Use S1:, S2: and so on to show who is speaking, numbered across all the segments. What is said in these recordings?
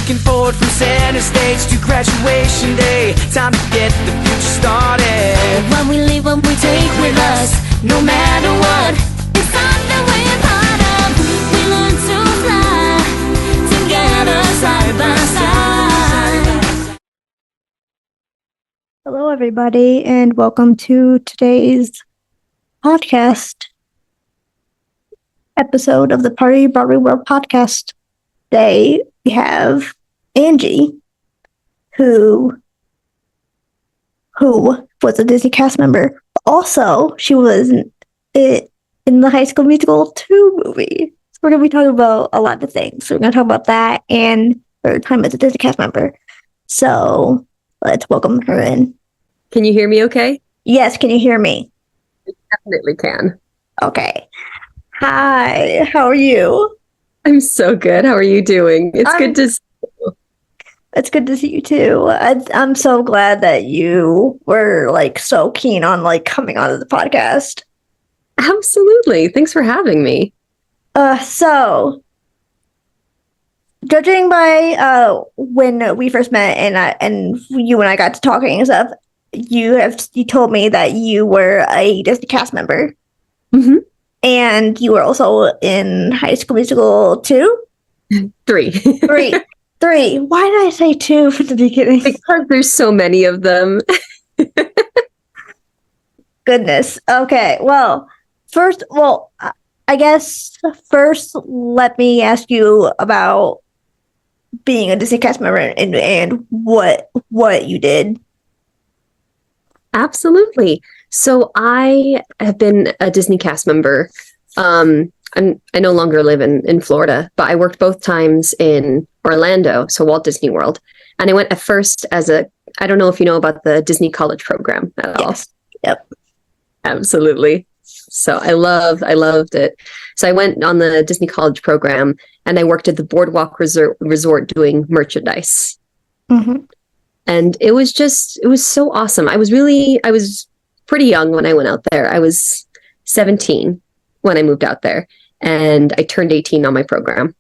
S1: looking forward from center stage to graduation day. Time to get the future started.
S2: When we leave, what we take with us, no matter what, it's something we're part of. We learn to fly together, side by side.
S3: Hello, everybody, and welcome to today's podcast episode of the Broadway World Podcast. Today, we have Angie, who was a Disney cast member. Also, she was in the High School Musical 2 movie. So we're going to be talking about a lot of things. So we're going to talk about that and her time as a Disney cast member. So let's welcome her in.
S4: Can you hear me okay?
S3: Yes, can you hear me?
S4: I definitely can.
S3: Okay. Hi, how are you?
S4: I'm so good. How are you doing? It's good to see you.
S3: It's good to see you too. I'm so glad that you were so keen on coming onto the podcast.
S4: Absolutely. Thanks for having me.
S3: So judging by when we first met and you and I got to talking and stuff, you told me that you were a Disney cast member.
S4: Mm-hmm.
S3: And you were also in High School Musical 2?
S4: 3.
S3: 3. Why did I say 2 from the beginning?
S4: Because there's so many of them.
S3: Goodness. Okay. Well, I guess first let me ask you about being a Disney cast member and what you did.
S4: Absolutely. So I have been a Disney cast member. I no longer live in Florida, but I worked both times in Orlando, so Walt Disney World. And I went at first I don't know if you know about the Disney College program at all.
S3: Yes. Yep.
S4: Absolutely. So I loved it. So I went on the Disney College program and I worked at the Boardwalk Resort doing merchandise.
S3: Mm-hmm.
S4: And it was so awesome. I was pretty young when I went out there. I was 17 when I moved out there, and I turned 18 on my program.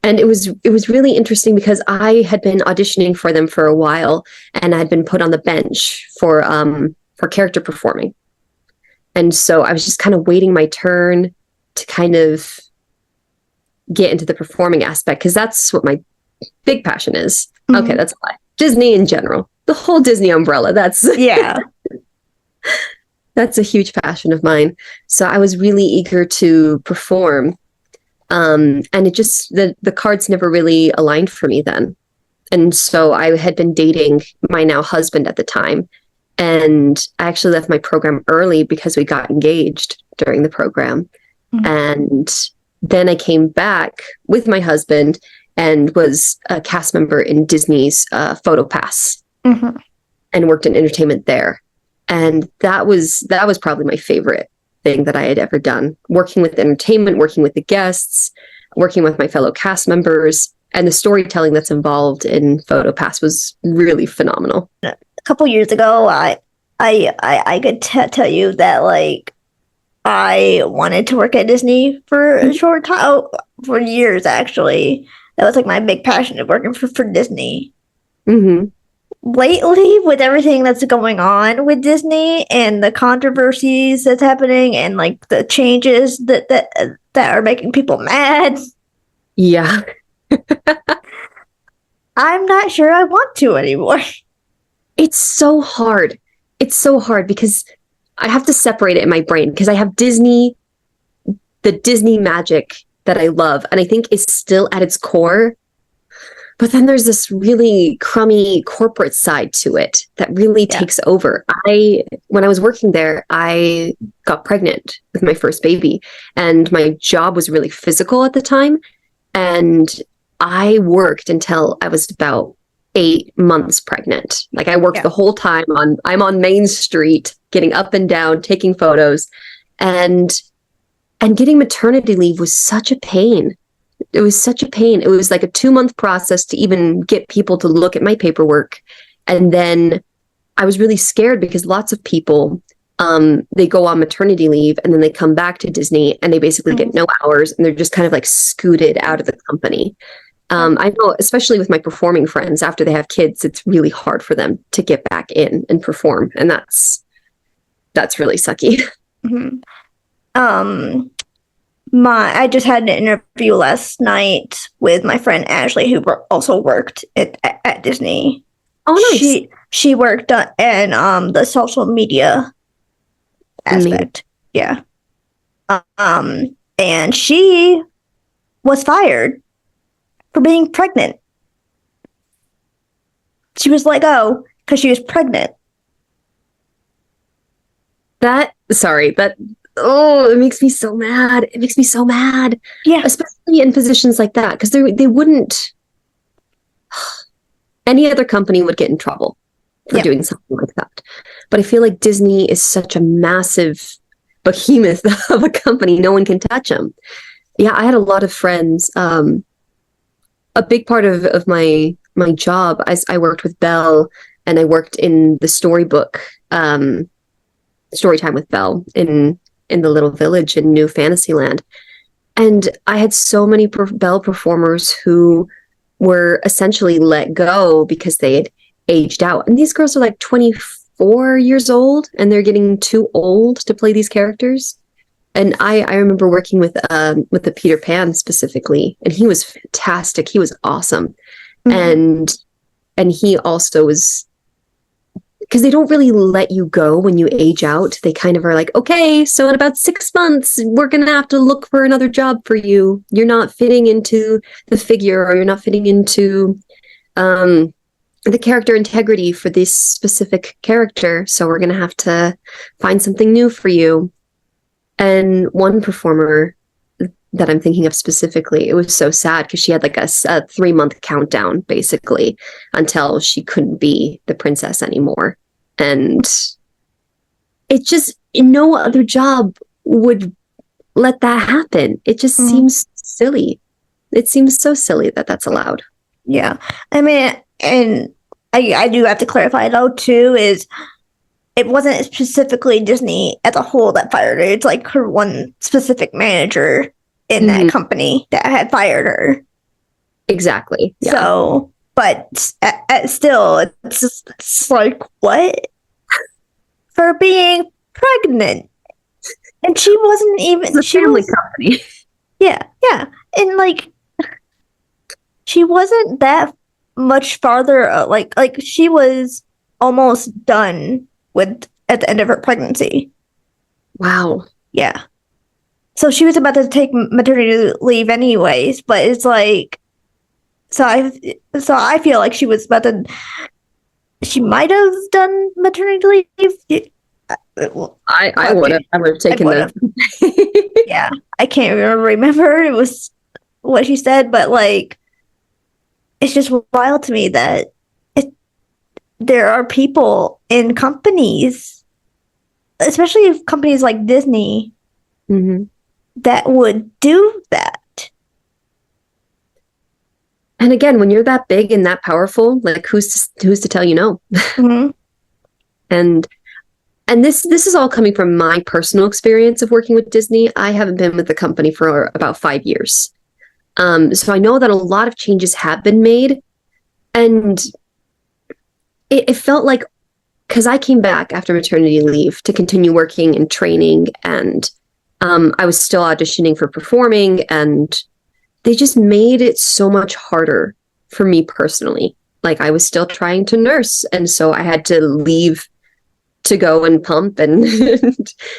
S4: And it was really interesting because I had been auditioning for them for a while, and I had been put on the bench for character performing. And so I was just kind of waiting my turn to kind of get into the performing aspect, because that's what my big passion is. Mm-hmm. Okay, that's a lie. Disney in general. The whole Disney umbrella.
S3: Yeah.
S4: That's a huge passion of mine. So I was really eager to perform. And it just, the cards never really aligned for me then. And so I had been dating my now husband at the time. And I actually left my program early because we got engaged during the program. Mm-hmm. And then I came back with my husband and was a cast member in Disney's Photo Pass.
S3: Mm-hmm.
S4: And worked in entertainment there. And that was probably my favorite thing that I had ever done. Working with entertainment, working with the guests, working with my fellow cast members, and the storytelling that's involved in Photo Pass was really phenomenal.
S3: A couple years ago, I could tell you that I wanted to work at Disney for a short time, for years actually. That was my big passion of working for Disney.
S4: Mm-hmm.
S3: Lately, with everything that's going on with Disney and the controversies that's happening and the changes that are making people mad.
S4: Yeah.
S3: I'm not sure I want to anymore.
S4: It's so hard. It's so hard because I have to separate it in my brain, because I have Disney, the Disney magic that I love, and I think is still at its core. But then there's this really crummy corporate side to it that really takes over. When I was working there, I got pregnant with my first baby, and my job was really physical at the time. And I worked until I was about 8 months pregnant. I worked the whole time I'm on Main Street, getting up and down, taking photos, and getting maternity leave was such a pain. It was such a pain. It was a 2-month process to even get people to look at my paperwork. And then I was really scared because lots of people, they go on maternity leave and then they come back to Disney and they basically get no hours and they're just kind of scooted out of the company. I know, especially with my performing friends, after they have kids, it's really hard for them to get back in and perform, and that's really sucky.
S3: Mhm. I just had an interview last night with my friend Ashley, who also worked at Disney.
S4: Oh, nice.
S3: She worked in the social media aspect. Yeah. And she was fired for being pregnant. She was let go because she was pregnant.
S4: It makes me so mad. It makes me so mad.
S3: Yeah.
S4: Especially in positions like that, because they wouldn't, any other company would get in trouble for doing something like that. But I feel like Disney is such a massive behemoth of a company. No one can touch them. Yeah, I had a lot of friends. A big part of my job, I worked with Belle, and I worked in the storybook, story time with Belle in the little village in New Fantasyland. And I had so many Belle performers who were essentially let go because they had aged out. And these girls are like 24 years old, and they're getting too old to play these characters. And I remember working with the Peter Pan specifically, and he was fantastic. He was awesome. Mm-hmm. And he also was, because they don't really let you go when you age out. They kind of are like, okay, so in about 6 months, we're going to have to look for another job for you. You're not fitting into the figure, or you're not fitting into the character integrity for this specific character. So we're going to have to find something new for you. And one performer that I'm thinking of specifically, it was so sad because she had like a 3-month countdown basically until she couldn't be the princess anymore. And it just, no other job would let that happen. It just seems silly. It seems so silly that that's allowed.
S3: Yeah. I mean, and I do have to clarify though too, is it wasn't specifically Disney as a whole that fired her. It's like her one specific manager in that company that had fired her.
S4: Exactly. Yeah.
S3: So, but still, it's like, what? For being pregnant. And she wasn't even...
S4: It's a family company.
S3: Yeah, yeah. And like, she wasn't that much farther, like she was almost done at the end of her pregnancy.
S4: Wow.
S3: Yeah. So she was about to take maternity leave anyways, but it's like, so I feel like she was about to, she might have done maternity leave.
S4: I would have taken that.
S3: Yeah. I can't remember it was what she said, but like, it's just wild to me that there are people in companies, especially companies like Disney, that would do that.
S4: And again, when you're that big and that powerful, like who's to tell you no? And this is all coming from my personal experience of working with Disney. I haven't been with the company for about 5 years. So I know that a lot of changes have been made, and it felt like, because I came back after maternity leave to continue working and training, and I was still auditioning for performing, and they just made it so much harder for me personally. Like, I was still trying to nurse, and so I had to leave to go and pump and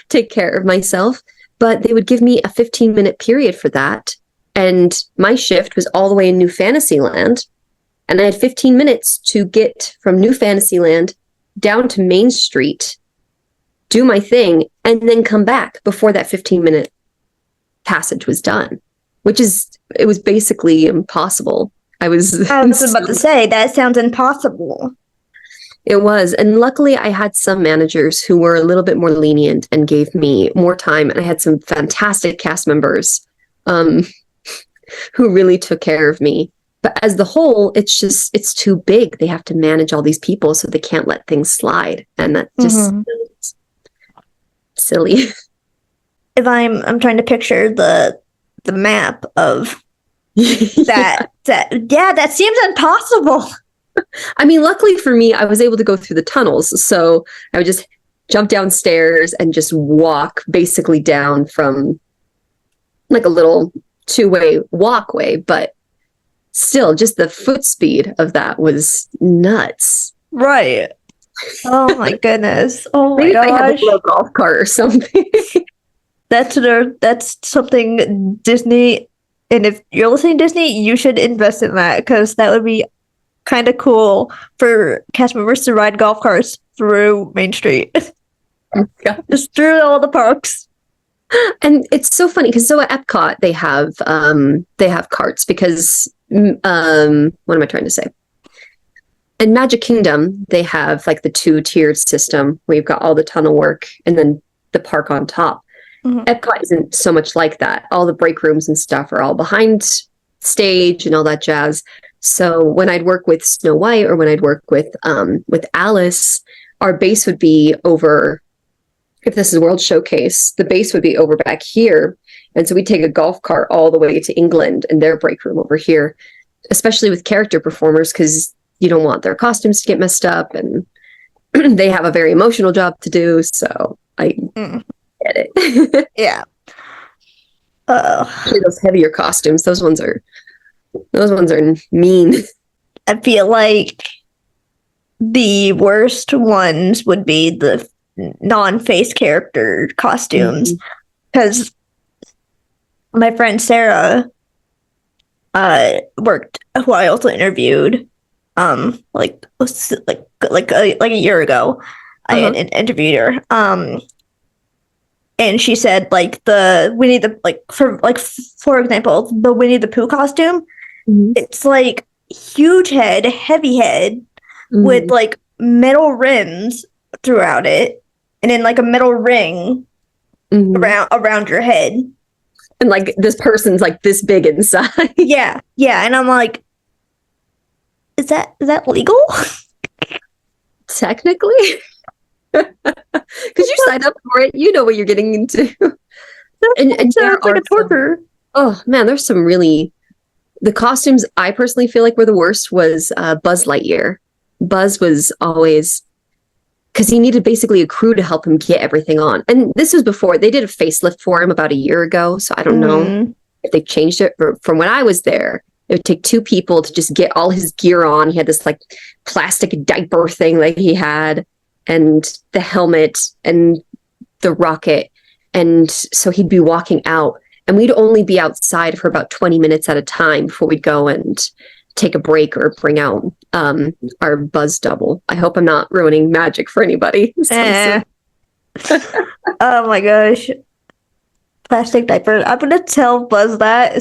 S4: take care of myself. But they would give me a 15-minute period for that, and my shift was all the way in New Fantasyland, and I had 15 minutes to get from New Fantasyland down to Main Street, do my thing, and then come back before that 15-minute passage was done, it was basically impossible. I was
S3: about to say, that sounds impossible.
S4: It was. And luckily I had some managers who were a little bit more lenient and gave me more time. And I had some fantastic cast members who really took care of me. But as the whole, it's too big. They have to manage all these people, so they can't let things slide. And that just silly.
S3: If I'm trying to picture the map of That seems impossible.
S4: I mean, luckily for me, I was able to go through the tunnels. So I would just jump downstairs and just walk basically down from like a little two-way walkway. But still, just the foot speed of that was nuts.
S3: Right. Oh my goodness. Oh my
S4: Maybe if I had
S3: gosh.
S4: a little golf cart or something.
S3: That's something Disney, and if you're listening to Disney, you should invest in that, because that would be kind of cool for cast members to ride golf carts through Main Street. Just through all the parks.
S4: And it's so funny because so at Epcot they have carts because what am I trying to say? In Magic Kingdom they have like the 2-tiered system where you've got all the tunnel work and then the park on top.
S3: Mhm.
S4: Epcot isn't so much like that. All the break rooms and stuff are all behind stage and all that jazz. So when I'd work with Snow White or when I'd work with Alice, our base would be over. If this is World Showcase, the base would be over back here. And so we'd take a golf cart all the way to England and their break room over here, especially with character performers, because you don't want their costumes to get messed up and they have a very emotional job to do. So I get it.
S3: Yeah.
S4: Those heavier costumes, those ones are mean.
S3: I feel like the worst ones would be the non-face character costumes, because my friend Sarah worked, who I also interviewed like a year ago. I had interviewed her and she said like the Winnie the for example the Winnie the Pooh costume, it's like huge head, heavy head with like metal rims throughout it, and then like a metal ring around your head,
S4: and like this person's like this big inside.
S3: yeah, and I'm like, is that legal?
S4: Technically, because you signed up for it, you know what you're getting into. and there
S3: like a torture.
S4: Oh man, there's some really, the costumes I personally feel like were the worst was Buzz Lightyear. Buzz was always, because he needed basically a crew to help him get everything on. And this was before, they did a facelift for him about a year ago. So I don't know if they've changed it. But from when I was there, it would take 2 people to just get all his gear on. He had this like plastic diaper thing like he had, and the helmet and the rocket. And so he'd be walking out and we'd only be outside for about 20 minutes at a time before we'd go and take a break or bring out our Buzz double. I hope I'm not ruining magic for anybody.
S3: Oh my gosh. Plastic diaper. I'm going to tell Buzz that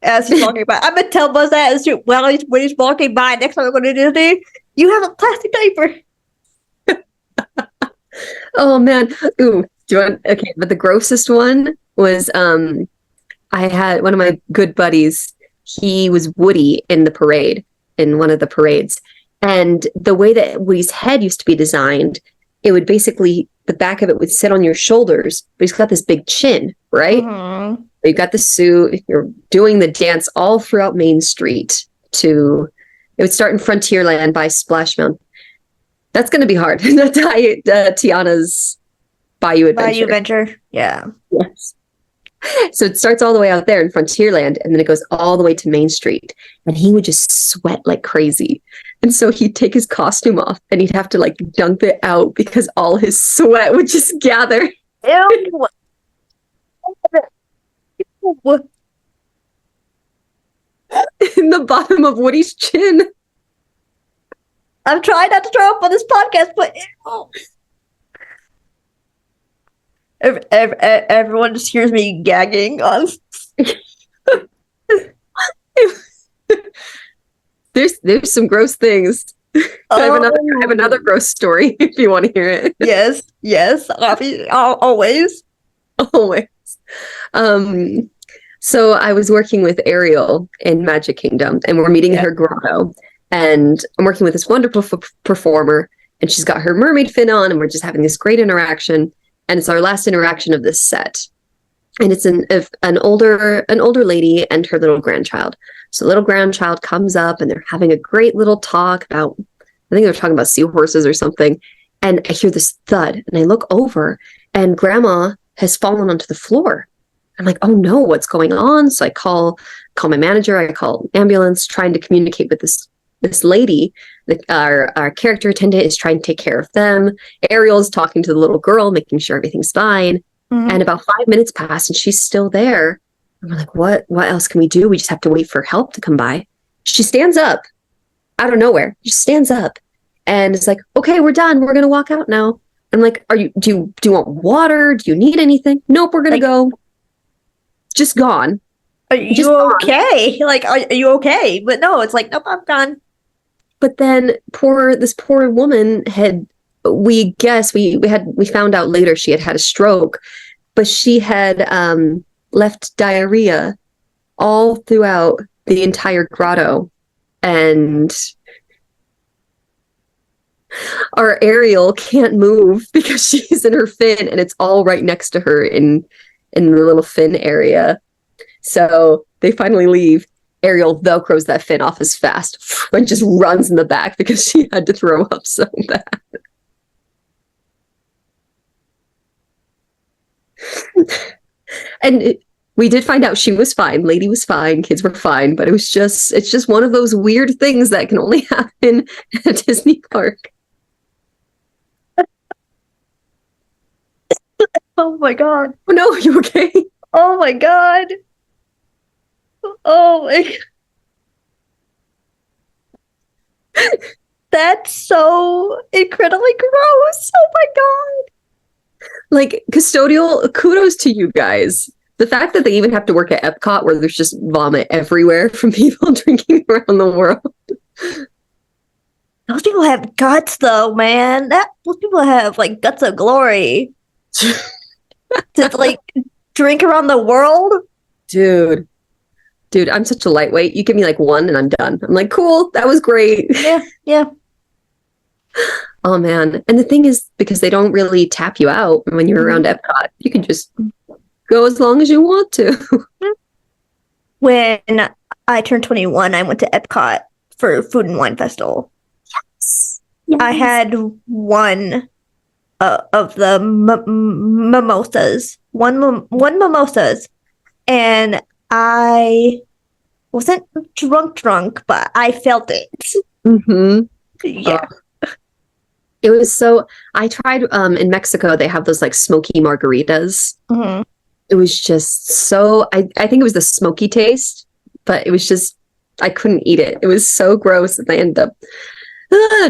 S3: as he's walking by. I'm going to tell Buzz that when he's walking by. Next time I'm going to do this, you have a plastic diaper.
S4: Oh man. Ooh. Do you want? Okay. But the grossest one was I had one of my good buddies. He was Woody in the parade, in one of the parades. And the way that Woody's head used to be designed, it would basically, the back of it would sit on your shoulders, but he's got this big chin, right? You've got the suit, you're doing the dance all throughout Main Street it would start in Frontierland by Splash Mountain. That's going to be hard. Tiana's Bayou Adventure.
S3: Yeah.
S4: Yes. So it starts all the way out there in Frontierland, and then it goes all the way to Main Street. And he would just sweat like crazy. And so he'd take his costume off and he'd have to like dump it out because all his sweat would just gather.
S3: Ew.
S4: In the bottom of Woody's chin.
S3: I'm trying not to throw up on this podcast, but ew. Everyone just hears me gagging on.
S4: There's some gross things. I have another gross story if you want to hear it.
S3: Yes, always.
S4: So I was working with Ariel in Magic Kingdom, and we're meeting in her grotto, and I'm working with this wonderful performer, and she's got her mermaid fin on, and we're just having this great interaction. And it's our last interaction of this set. and it's an older lady and her little grandchild. So little grandchild comes up and they're having a great little talk about, I think they're talking about seahorses or something. And I hear this thud and I look over and grandma has fallen onto the floor. I'm like, oh no, what's going on? So I call my manager, I call ambulance, trying to communicate with this lady. Our character attendant is trying to take care of them. Ariel's talking to the little girl, making sure everything's fine.
S3: Mhm.
S4: And about 5 minutes pass and she's still there. And we're like, what else can we do? We just have to wait for help to come by. She stands up out of nowhere. She stands up and it's like, okay, we're done. We're going to walk out now. I'm like, do you want water? Do you need anything? Nope, we're going to go. Just gone.
S3: Are you
S4: Just gone.
S3: okay? Like, are you okay? But no, it's like, nope, I'm gone.
S4: But then this poor woman we found out later she had a stroke, but she had left diarrhea all throughout the entire grotto. And our Ariel can't move because she's in her fin and it's all right next to her in the little fin area. So they finally leave. Ariel velcros that fin off as fast and just runs in the back because she had to throw up so bad. And we did find out she was fine. Lady was fine. Kids were fine. But it's just one of those weird things that can only happen at a Disney park.
S3: Oh my god.
S4: Oh no, you okay?
S3: Oh my god. Oh my god. That's so incredibly gross. Oh my god.
S4: Like, custodial, kudos to you guys. The fact that they even have to work at Epcot where there's just vomit everywhere from people drinking around the world.
S3: Those people have guts though, man. Those people have like guts of glory. To like drink around the world.
S4: Dude, I'm such a lightweight. You give me like one and I'm done. I'm like, cool, that was great.
S3: Yeah.
S4: Oh man. And the thing is, because they don't really tap you out when you're around Epcot, you can just go as long as you want to.
S3: When I turned 21, I went to Epcot for Food and Wine Festival.
S4: Yes.
S3: I had one of the mimosas, one mimosas, and I wasn't drunk, but I felt it.
S4: Mm-hmm.
S3: Yeah.
S4: It was so. I tried in Mexico. They have those like smoky margaritas.
S3: Mm-hmm.
S4: It was just so. I think it was the smoky taste, but it was just I couldn't eat it. It was so gross, and I ended up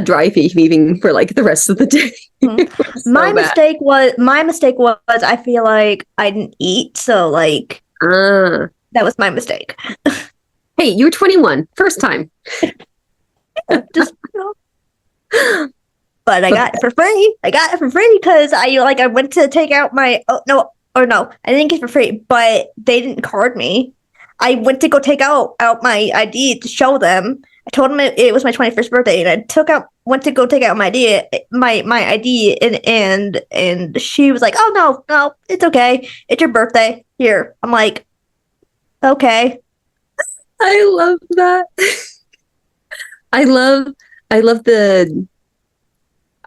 S4: dry heaving for like the rest of the day.
S3: Mm-hmm. My mistake was I feel like I didn't eat, so like that was my mistake.
S4: Hey, you were 21, first time.
S3: Just. But I got it for free. I got it for free because I went to take out my no, I didn't get it for free, but they didn't card me. I went to go take out my ID to show them. I told them it was my 21st birthday, and I went to go take out my ID, and she was like, "Oh no, it's okay. It's your birthday. Here." I'm like, "Okay."
S4: I love that. I love the.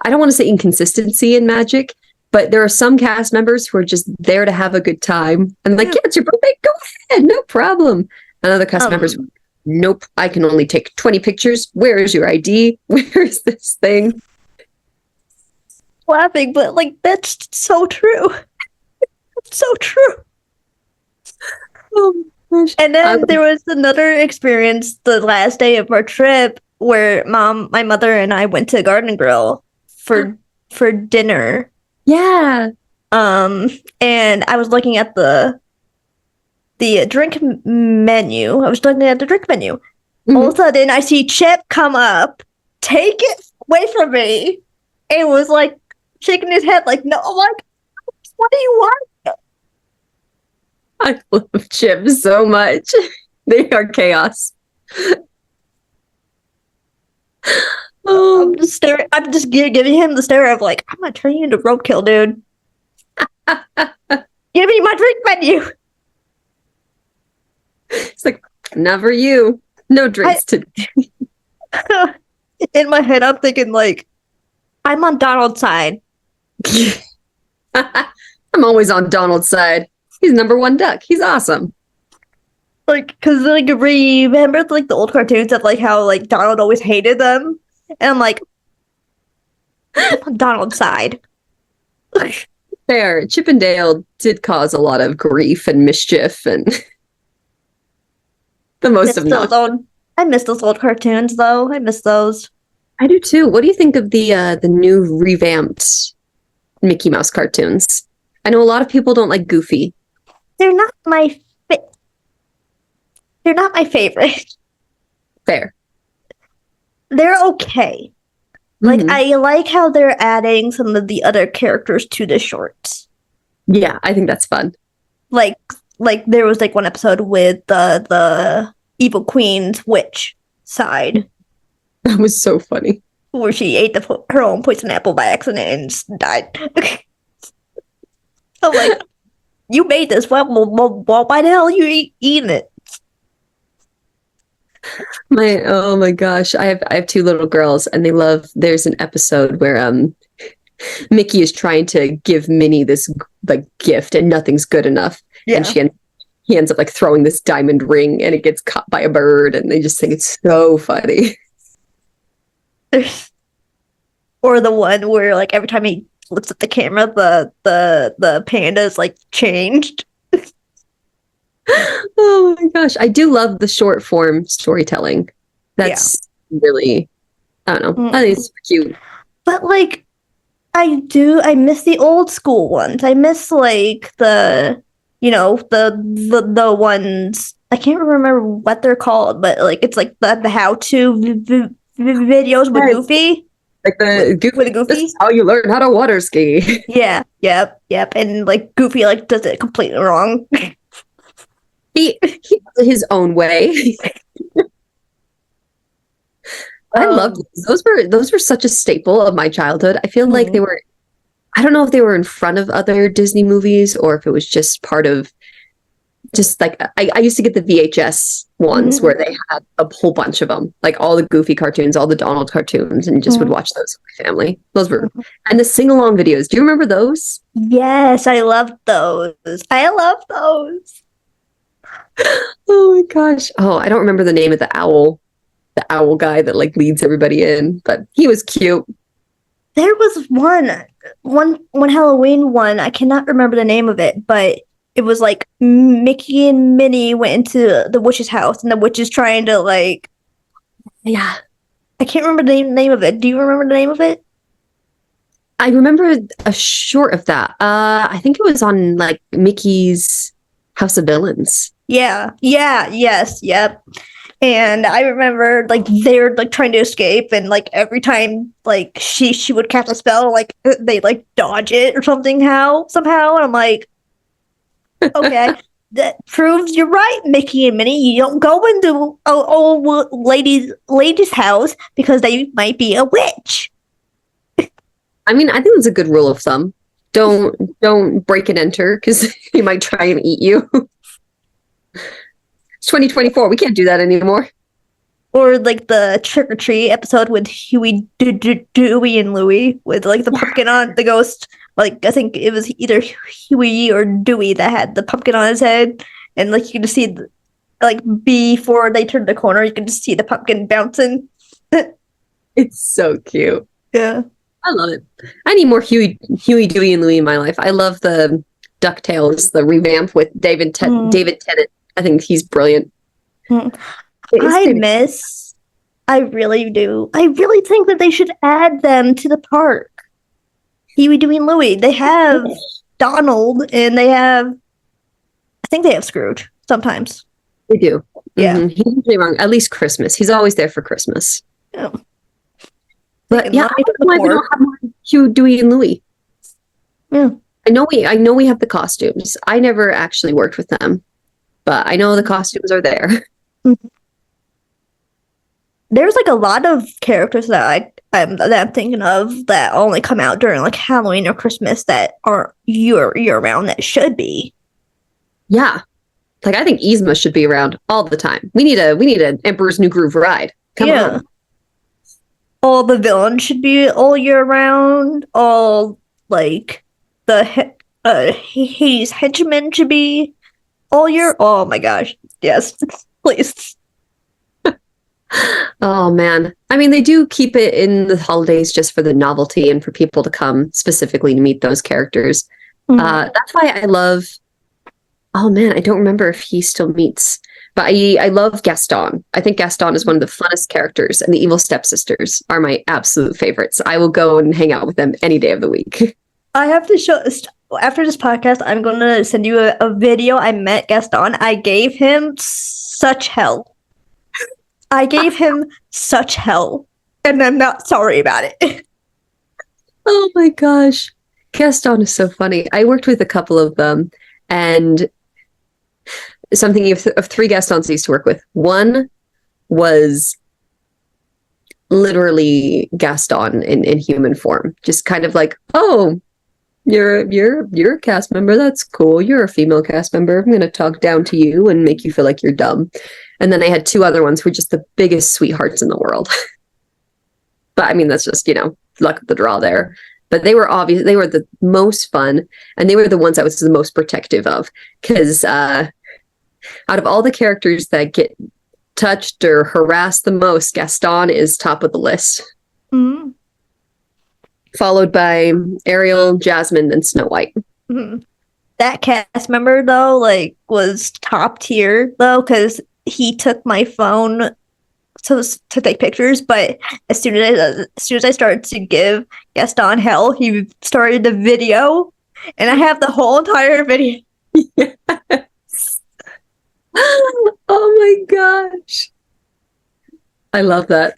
S4: I don't want to say inconsistency in magic, but there are some cast members who are just there to have a good time and like, yeah, it's your birthday. Go ahead, no problem. And other cast members, nope, I can only take 20 pictures. Where is your ID? Where is this thing?
S3: Laughing, but like that's so true. It's so true.
S4: Oh my gosh.
S3: And then there was another experience the last day of our trip where my mother and I went to Garden Grill for dinner.
S4: Yeah.
S3: And I was looking at the drink menu. I was looking at the drink menu. Mm-hmm. All of a sudden, I see Chip come up, take it away from me, and was like shaking his head like, no. I'm like, what do you want?
S4: I love Chip so much. They are chaos.
S3: I'm just staring. I'm just giving him the stare of like, I'm gonna turn you into roadkill, dude. Give me my drink menu.
S4: It's like, never you. No drinks today.
S3: In my head, I'm thinking like, I'm on Donald's side.
S4: I'm always on Donald's side. He's number one duck. He's awesome.
S3: Like, because like remember like the old cartoons of like how like Donald always hated them, and I'm like, I'm on Donald's side.
S4: Fair. Chip and Dale did cause a lot of grief and mischief, and the most of them.
S3: I miss those old cartoons though. I miss those.
S4: I do too. What do you think of the new revamped Mickey Mouse cartoons? I know a lot of people don't like Goofy.
S3: They're not my they're not my favorite.
S4: Fair.
S3: They're okay. Like I like how they're adding some of the other characters to the shorts.
S4: Yeah, I think that's fun.
S3: Like there was like one episode with the Evil Queen's witch side.
S4: That was so funny.
S3: Where she ate her own poison apple by accident and died. I'm like, you made this. Well, why the hell are you eating it?
S4: Oh my gosh. I have two little girls, and there's an episode where Mickey is trying to give Minnie this like gift, and nothing's good enough.
S3: Yeah.
S4: And he ends up like throwing this diamond ring, and it gets caught by a bird, and they just think it's so funny.
S3: Or the one where like every time he looks at the camera, the panda is like changed.
S4: Oh my gosh. I do love the short form storytelling. That's really, I don't know. I think it's cute.
S3: But like I miss the old school ones. I miss like the the ones, I can't remember what they're called, but like it's like the how-to videos with Goofy.
S4: Like the Goofy. This is how you learn how to water ski.
S3: Yeah, yep. And like Goofy like does it completely wrong.
S4: He does it his own way. I love those. Those were such a staple of my childhood. I feel like they were, I don't know if they were in front of other Disney movies or if it was just part of, just like I used to get the VHS ones where they had a whole bunch of them, like all the Goofy cartoons, all the Donald cartoons, and just would watch those with my family. Those were, and the sing-along videos. Do you remember those?
S3: Yes, I love those.
S4: Oh my gosh. Oh, I don't remember the name of the owl guy that like leads everybody in, but he was cute.
S3: There was one Halloween one. I cannot remember the name of it, but it was like Mickey and Minnie went into the witch's house, and the witch is trying to like,
S4: Yeah.
S3: I can't remember the name of it. Do you remember the name of it?
S4: I remember a short of that. I think it was on like Mickey's House of Villains.
S3: Yeah. Yes. Yep. And I remember like they were like trying to escape, and like every time like she would cast a spell, like they like dodge it or somehow. And I'm like, okay, that proves you're right, Mickey and Minnie. You don't go into old lady's house because they might be a witch.
S4: I mean, I think it's a good rule of thumb. Don't break and enter because he might try and eat you. It's 2024. We can't do that anymore.
S3: Or like the Trick or Treat episode with Huey, Dewey, and Louie with like the pumpkin on the ghost. Like I think it was either Huey or Dewey that had the pumpkin on his head, and like you can just see like before they turned the corner, you can just see the pumpkin bouncing.
S4: It's so cute.
S3: Yeah,
S4: I love it. I need more Huey, Dewey, and Louie in my life. I love the DuckTales, the revamp with David Tennant. I think he's brilliant.
S3: I really do. I really think that they should add them to the park. Huey, Dewey, and Louie. They have Donald, and I think they have Scrooge sometimes.
S4: They do.
S3: Yeah.
S4: Mm-hmm. He's usually wrong. At least Christmas. He's always there for Christmas.
S3: Yeah.
S4: But yeah, I don't know why we don't have more Huey, Dewey, and Louie.
S3: Yeah.
S4: I know we have the costumes. I never actually worked with them, but I know the costumes are there.
S3: there's like a lot of characters that I'm thinking of that only come out during like Halloween or Christmas that aren't year round that should be.
S4: Yeah. Like I think Yzma should be around all the time. We need an Emperor's New Groove ride. Come on.
S3: All the villains should be all year round. All like the Hades henchmen should be all year. Oh my gosh. Yes. Please.
S4: Oh man. I mean, they do keep it in the holidays just for the novelty and for people to come specifically to meet those characters. That's why I love, oh man, I don't remember if he still meets, but I love Gaston. I think Gaston is one of the funnest characters, and the Evil Stepsisters are my absolute favorites. I will go and hang out with them any day of the week.
S3: I have to show, after this podcast, I'm going to send you a video. I met Gaston. I gave him such hell. And I'm not sorry about it.
S4: Oh my gosh. Gaston is so funny. I worked with a couple of them, and something of three Gastons I used to work with. One was literally Gaston in human form. Just kind of like, oh, you're a cast member. That's cool. You're a female cast member. I'm going to talk down to you and make you feel like you're dumb. And then I had two other ones who were just the biggest sweethearts in the world. But I mean, that's just, luck of the draw there. But they were the most fun, and they were the ones I was the most protective of, because out of all the characters that get touched or harassed the most, Gaston is top of the list.
S3: Mm-hmm.
S4: Followed by Ariel, Jasmine, and Snow White.
S3: Mm-hmm. That cast member, though, was top tier, though, because he took my phone to take pictures, but as soon as I started to give Gaston hell, he started the video, and I have the whole entire video.
S4: Yes. Oh my gosh, I love that.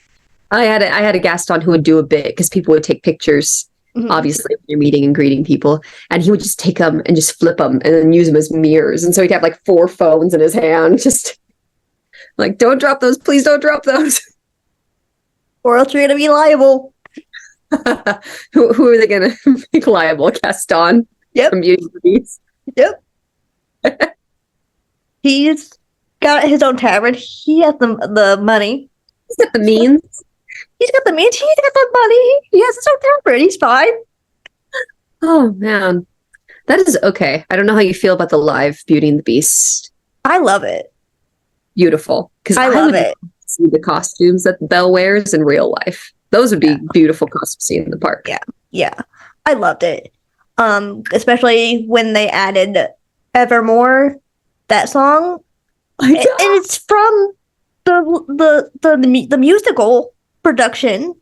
S4: I had a Gaston who would do a bit because people would take pictures. Mm-hmm. Obviously, when you're meeting and greeting people, and he would just take them and just flip them and then use them as mirrors, and so he'd have like 4 phones in his hand, just. Like, don't drop those. Please don't drop those.
S3: Or else you're going to be liable.
S4: Who are they going to make liable? Gaston?
S3: Yep.
S4: From Beauty and the Beast?
S3: Yep. He's got his own tavern. He has the money.
S4: He's got the means.
S3: He's got the means. He's got the money. He has his own tavern. He's fine.
S4: Oh, man. That is okay. I don't know how you feel about the live Beauty and the Beast.
S3: I love it.
S4: Beautiful, because
S3: I love it.
S4: See the costumes that Belle wears in real life. Those would be beautiful costumes to see in the park.
S3: Yeah, I loved it. Especially when they added Evermore, that song, and it's from the musical production,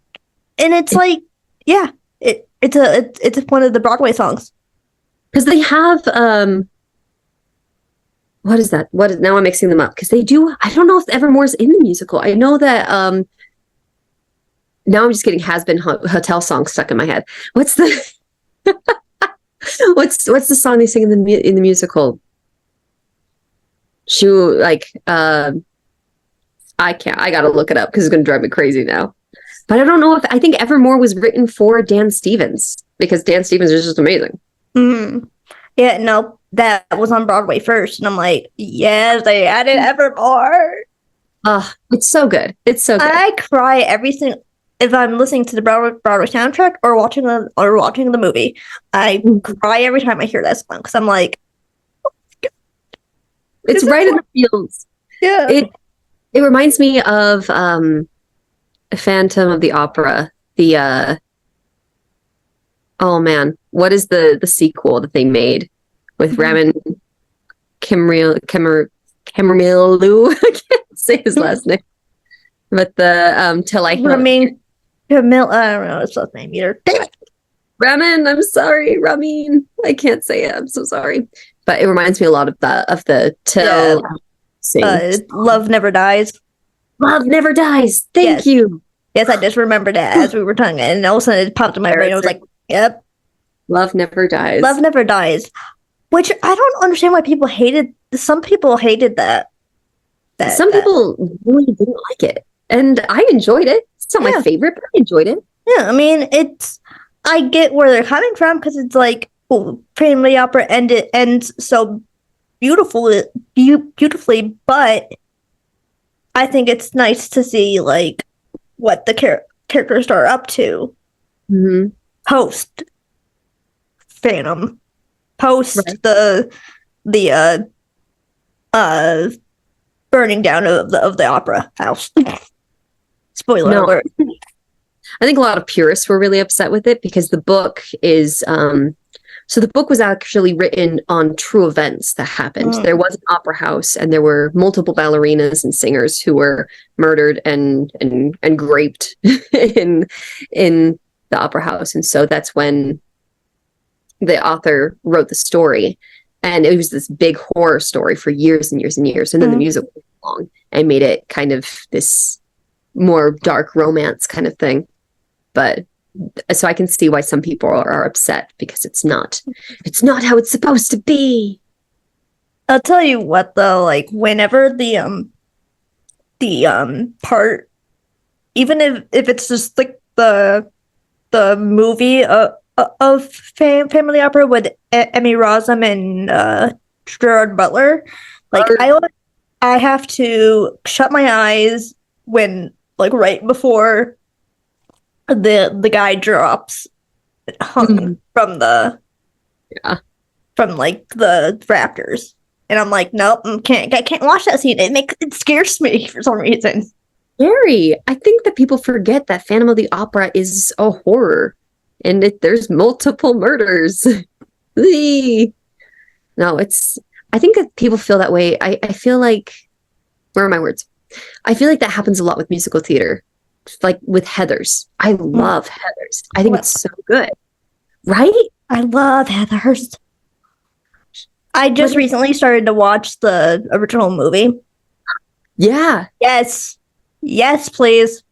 S3: and it's like, it's one of the Broadway songs.
S4: Because they have what is that? Now I'm mixing them up, because they do. I don't know if Evermore's in the musical. I know that. Now I'm just getting Has Been Hotel songs stuck in my head. What's the what's the song they sing in the musical? I can't. I gotta look it up because it's gonna drive me crazy now. But I don't know if I think Evermore was written for Dan Stevens, because Dan Stevens is just amazing.
S3: Mm-hmm. Yeah, no. That was on Broadway first, and I'm like, yes, they added Evermore.
S4: It's so good. It's so good.
S3: I cry if I'm listening to the Broadway soundtrack or watching the movie. I cry every time I hear that song, because I'm like, oh,
S4: it's right in the feels.
S3: Yeah.
S4: It reminds me of Phantom of the Opera. The oh man, what is the sequel that they made? With Ramin Kamerlu, I can't say his last name. But the Till I Heal.
S3: Ramin Camille, I don't know his last name either. Damn it.
S4: Ramin, I'm sorry, Ramin. I can't say it. I'm so sorry. But it reminds me a lot of the Till
S3: Love Never Dies.
S4: Love Never Dies. Thank you.
S3: Yes, I just remembered that as we were talking, and all of a sudden it popped in my brain. I was like, yep.
S4: Love Never Dies.
S3: Love Never Dies. Which I don't understand why people hated. Some people hated that.
S4: Some people really didn't like it. And I enjoyed it. It's not
S3: Yeah.
S4: my favorite, but I enjoyed it.
S3: Yeah, I mean, I get where they're coming from because it's like, oh, family opera ends so beautifully, but I think it's nice to see like what the characters are up to
S4: Mm-hmm.
S3: post Phantom, post
S4: Right.
S3: the burning down of the opera house. Spoiler
S4: No.
S3: alert.
S4: I think a lot of purists were really upset with it because the book is so the book was actually written on true events that happened.
S3: Mm.
S4: There was an opera house and there were multiple ballerinas and singers who were murdered and raped in the opera house. And so that's when the author wrote the story. And it was this big horror story for years and years and years. And then the music came along and made it kind of this more dark romance kind of thing. But so I can see why some people are upset because it's not how it's supposed to be.
S3: I'll tell you what though, like whenever the part, even if it's just like the movie of family opera with Emmy Rossum and Gerard Butler, like I have to shut my eyes when like right before the guy drops hung from the from like the rafters, and I'm like, nope, I can't watch that scene. It scares me for some reason.
S4: Scary. I think that people forget that Phantom of the Opera is a horror, and there's multiple murders. No, I think that people feel that way. I feel like, where are my words? I feel like that happens a lot with musical theater. Like with Heathers. I love Heathers. I think it's so good. Right?
S3: I love Heathers. I just recently started to watch the original movie.
S4: Yeah.
S3: Yes. Yes, please.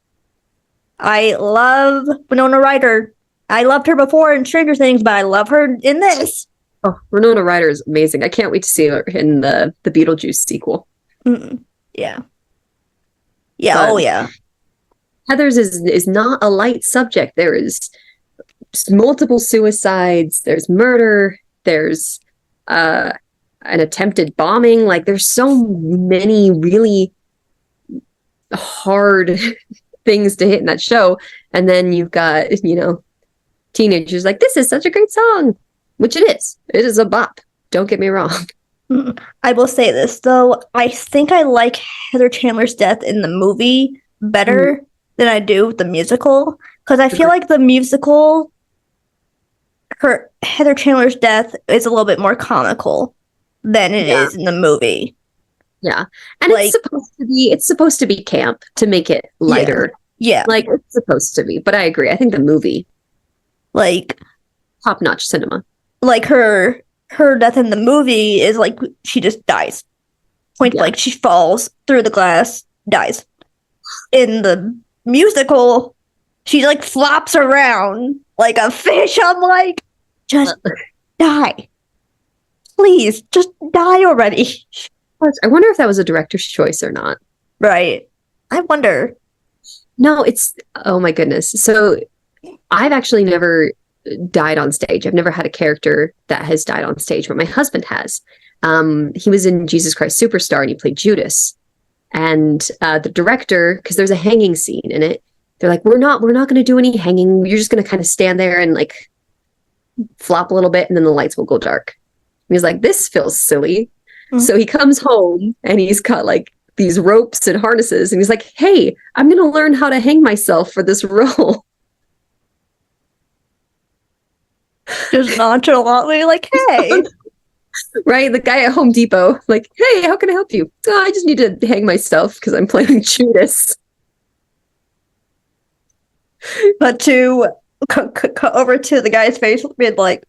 S3: I love Winona Ryder. I loved her before in Stranger Things, but I love her in this.
S4: Oh, Winona Ryder is amazing. I can't wait to see her in the Beetlejuice sequel.
S3: Yeah. Yeah,
S4: But
S3: oh yeah.
S4: Heathers is not a light subject. There is multiple suicides. There's murder. There's an attempted bombing. Like there's so many really hard things to hit in that show. And then you've got, teenagers like, this is such a great song, which it is. It is a bop. Don't get me wrong.
S3: I will say this though. I think I like Heather Chandler's death in the movie better than I do with the musical, because I feel like the musical, Heather Chandler's death is a little bit more comical than it is in the movie.
S4: Yeah, and like, it's supposed to be camp to make it lighter.
S3: Yeah,
S4: like it's supposed to be. But I agree. I think the movie,
S3: like
S4: top-notch cinema.
S3: Like her death in the movie is like she just dies. Point blank, she falls through the glass, dies. In the musical, she like flops around like a fish. I'm like, just die. Please, just die already.
S4: I wonder if that was a director's choice or not.
S3: Right. I wonder.
S4: No, oh my goodness. So I've actually never died on stage. I've never had a character that has died on stage, but my husband has. He was in Jesus Christ Superstar and he played Judas. And the director, because there's a hanging scene in it, they're like, we're not going to do any hanging. You're just going to kind of stand there and like flop a little bit and then the lights will go dark. And he's like, this feels silly. So he comes home and he's got like these ropes and harnesses and he's like, hey, I'm going to learn how to hang myself for this role.
S3: Just nonchalantly like, hey.
S4: Right? The guy at Home Depot, like, hey, how can I help you? Oh, I just need to hang myself because I'm playing Judas.
S3: But to cut over to the guy's face with like,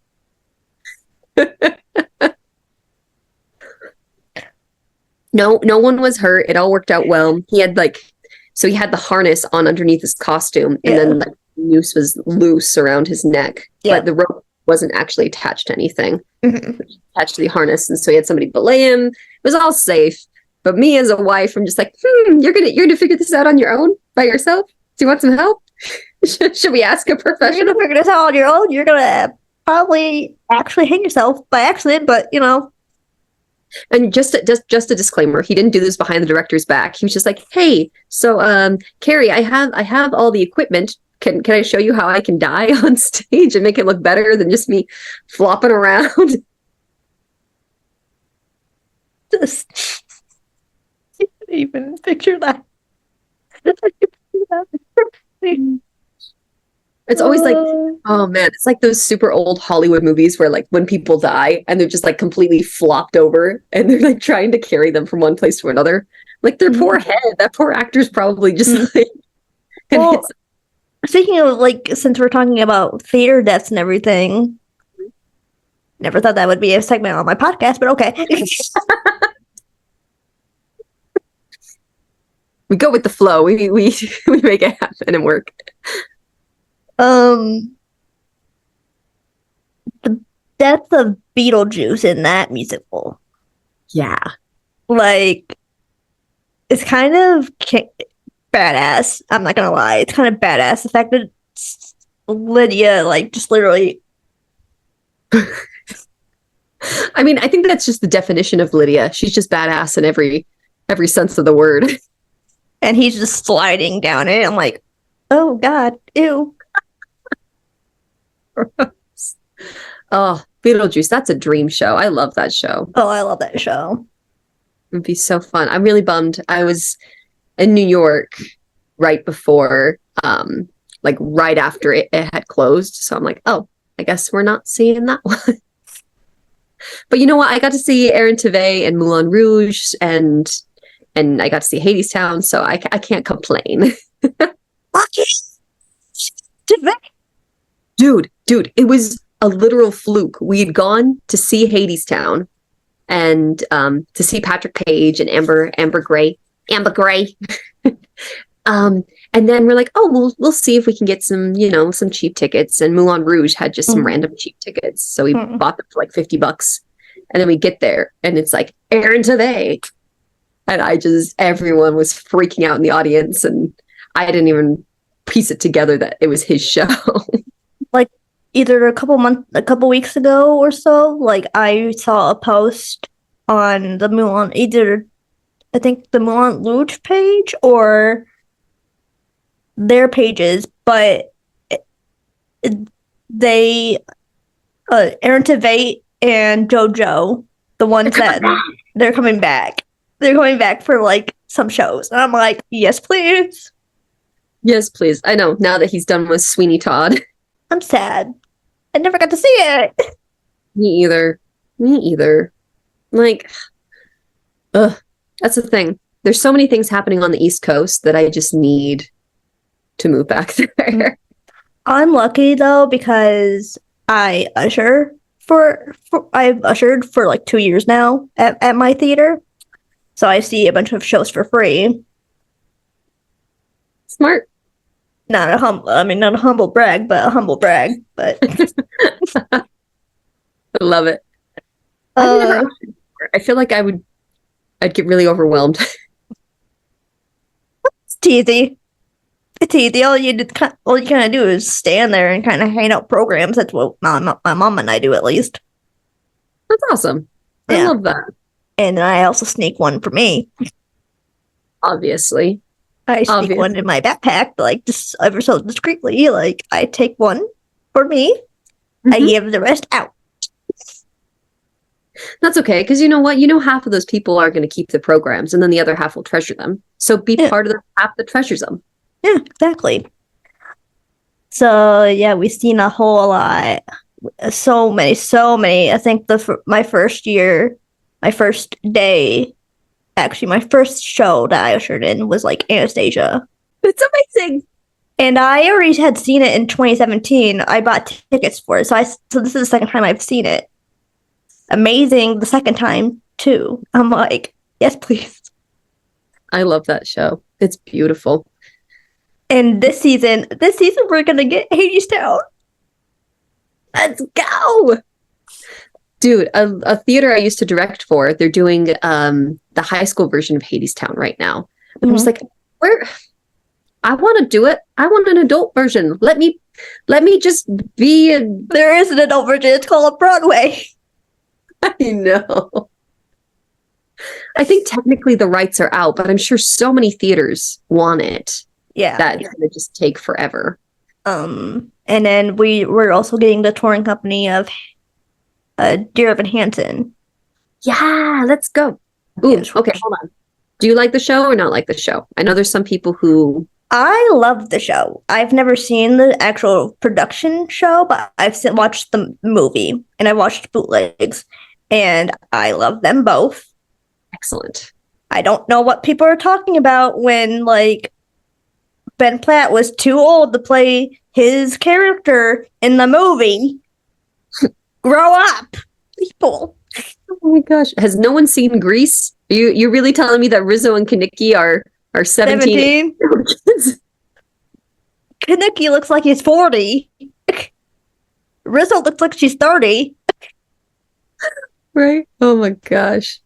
S4: no one was hurt. It all worked out well. He had he had the harness on underneath his costume, and then the noose was loose around his neck, but the rope wasn't actually attached to anything. Attached to the harness, and so he had somebody belay him. It was all safe, But me as a wife, I'm just like, you're gonna figure this out on your own by yourself. Do you want some help? Should we ask a
S3: You're
S4: professional?
S3: gonna figure this out on your own. You're gonna probably actually hang yourself by accident, but you know.
S4: And just a disclaimer, he didn't do this behind the director's back. He was just like, hey, so Carrie, I have all the equipment. Can I show you how I can die on stage and make it look better than just me flopping around?
S3: Just I can't even picture that.
S4: It's always like, oh man, it's like those super old Hollywood movies where like when people die and they're just like completely flopped over and they're like trying to carry them from one place to another. Like their poor head, that poor actor's probably just like.
S3: Well, speaking of like, since we're talking about theater deaths and everything, never thought that would be a segment on my podcast, but okay.
S4: We go with the flow. We make it happen and work.
S3: The death of Beetlejuice in that musical,
S4: Yeah.
S3: like, it's kind of badass. I'm not gonna lie, it's kind of badass. The fact that Lydia, like, just literally.
S4: I mean, I think that's just the definition of Lydia. She's just badass in every sense of the word.
S3: And he's just sliding down it. I'm like, oh god, ew.
S4: Oh, Beetlejuice, that's a dream show. I love that show.
S3: Oh, I love that show.
S4: It'd be so fun. I'm really bummed. I was in New York right before, like right after it had closed. So I'm like, oh, I guess we're not seeing that one. But you know what? I got to see Aaron Tveit and Moulin Rouge, and I got to see Hadestown, so I can't complain. Dude, it was a literal fluke. We had gone to see Hadestown and to see Patrick Page and Amber Gray. And then we're like, oh, we'll see if we can get some cheap tickets. And Moulin Rouge had just some random cheap tickets, so we bought them for like $50. And then we get there, and it's like Aaron Tveit, and everyone was freaking out in the audience, and I didn't even piece it together that it was his show.
S3: Like, either a couple weeks ago or so, like, I saw a post on the Moulin Rouge page or their pages, but they Aaron Tveit and JoJo, the ones that they're coming back. They're coming back for like some shows. And I'm like, yes, please.
S4: Yes, please. I know, now that he's done with Sweeney Todd.
S3: I'm sad. I never got to see it.
S4: Me either. Like, that's the thing. There's so many things happening on the East Coast that I just need to move back there.
S3: I'm lucky though, because I've ushered for like 2 years now at my theater. So I see a bunch of shows for free.
S4: Smart.
S3: Not a humble brag, but a humble brag. But
S4: I love it. I feel like I'd get really overwhelmed.
S3: It's easy. It's easy. All you kind of do is stand there and kind of hand out programs. That's what my mom and I do, at least.
S4: That's awesome. I
S3: Yeah.
S4: love that.
S3: And then I also sneak one for me.
S4: Obviously.
S3: I sneak one in my backpack, like, just ever so discreetly. Like, I take one for me. I give the rest out.
S4: That's okay, because you know what? Half of those people are going to keep the programs, and then the other half will treasure them. So be part of the half that treasures them.
S3: Yeah, exactly. So yeah, we've seen a whole lot. So many. I think my first day, actually, my first show that I ushered in was like Anastasia.
S4: It's amazing.
S3: And I already had seen it in 2017. I bought tickets for it. So this is the second time I've seen it. Amazing the second time, too. I'm like, yes, please.
S4: I love that show. It's beautiful.
S3: And this season we're going to get Hadestown.
S4: Let's go. Dude, a theater I used to direct for, they're doing that the high school version of Hadestown right now. But I'm just like, where? I want to do it. I want an adult version. Let me just be a.
S3: There is an adult version. It's called Broadway.
S4: I know. I think technically the rights are out, but I'm sure so many theaters want it.
S3: Yeah.
S4: That it's going to just take forever.
S3: And then we're also getting the touring company of Dear Evan Hansen.
S4: Yeah, let's go. Ooh,
S3: Yes.
S4: okay, hold on. Do you like the show or not like the show? I know there's some people who.
S3: I love the show. I've never seen the actual production show, but I've watched the movie and I watched bootlegs, and I love them both.
S4: Excellent.
S3: I don't know what people are talking about when, like, Ben Platt was too old to play his character in the movie. Grow up, people.
S4: Oh my gosh. Has no one seen Grease? You're really telling me that Rizzo and Kaneki are 17? Kids?
S3: Kaneki looks like he's 40. Rizzo looks like she's 30.
S4: Right? Oh my gosh.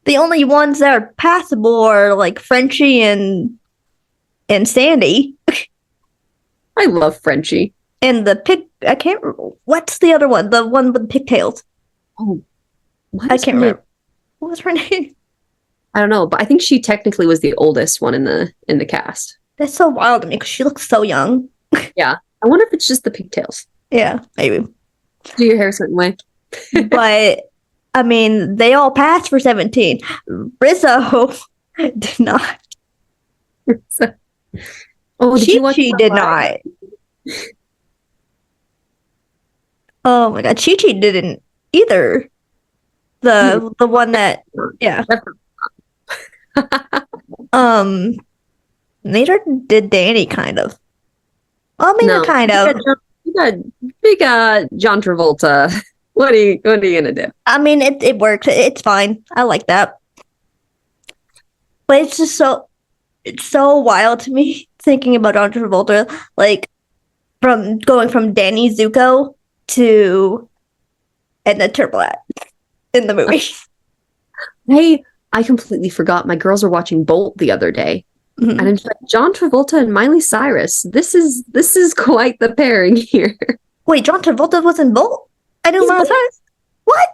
S3: The only ones that are passable are like Frenchie and Sandy.
S4: I love Frenchie.
S3: And the pig. I can't. What's the other one? The one with pigtails.
S4: Oh,
S3: I can't remember. What was her name?
S4: I don't know, but I think she technically was the oldest one in the cast.
S3: That's so wild to me because she looks so young.
S4: Yeah. I wonder if it's just the pigtails.
S3: Yeah, maybe.
S4: Do your hair a certain way.
S3: But I mean, they all passed for 17. Rizzo did not.
S4: Oh, did you watch?
S3: Chi did not. Oh my god, Chi didn't either. The one that, yeah. Neither did Danny, kind of. I mean,
S4: No.
S3: kind of.
S4: We got John Travolta. What are you gonna do?
S3: I mean, it works. It's fine. I like that. But it's just it's so wild to me thinking about John Travolta, like from going from Danny Zuko to Edna Turbolat in the movie.
S4: Hey, I completely forgot. My girls were watching Bolt the other day,
S3: Mhm.
S4: and I'm just like, John Travolta and Miley Cyrus. This is quite the pairing here.
S3: Wait, John Travolta was in Bolt? I didn't know that. What?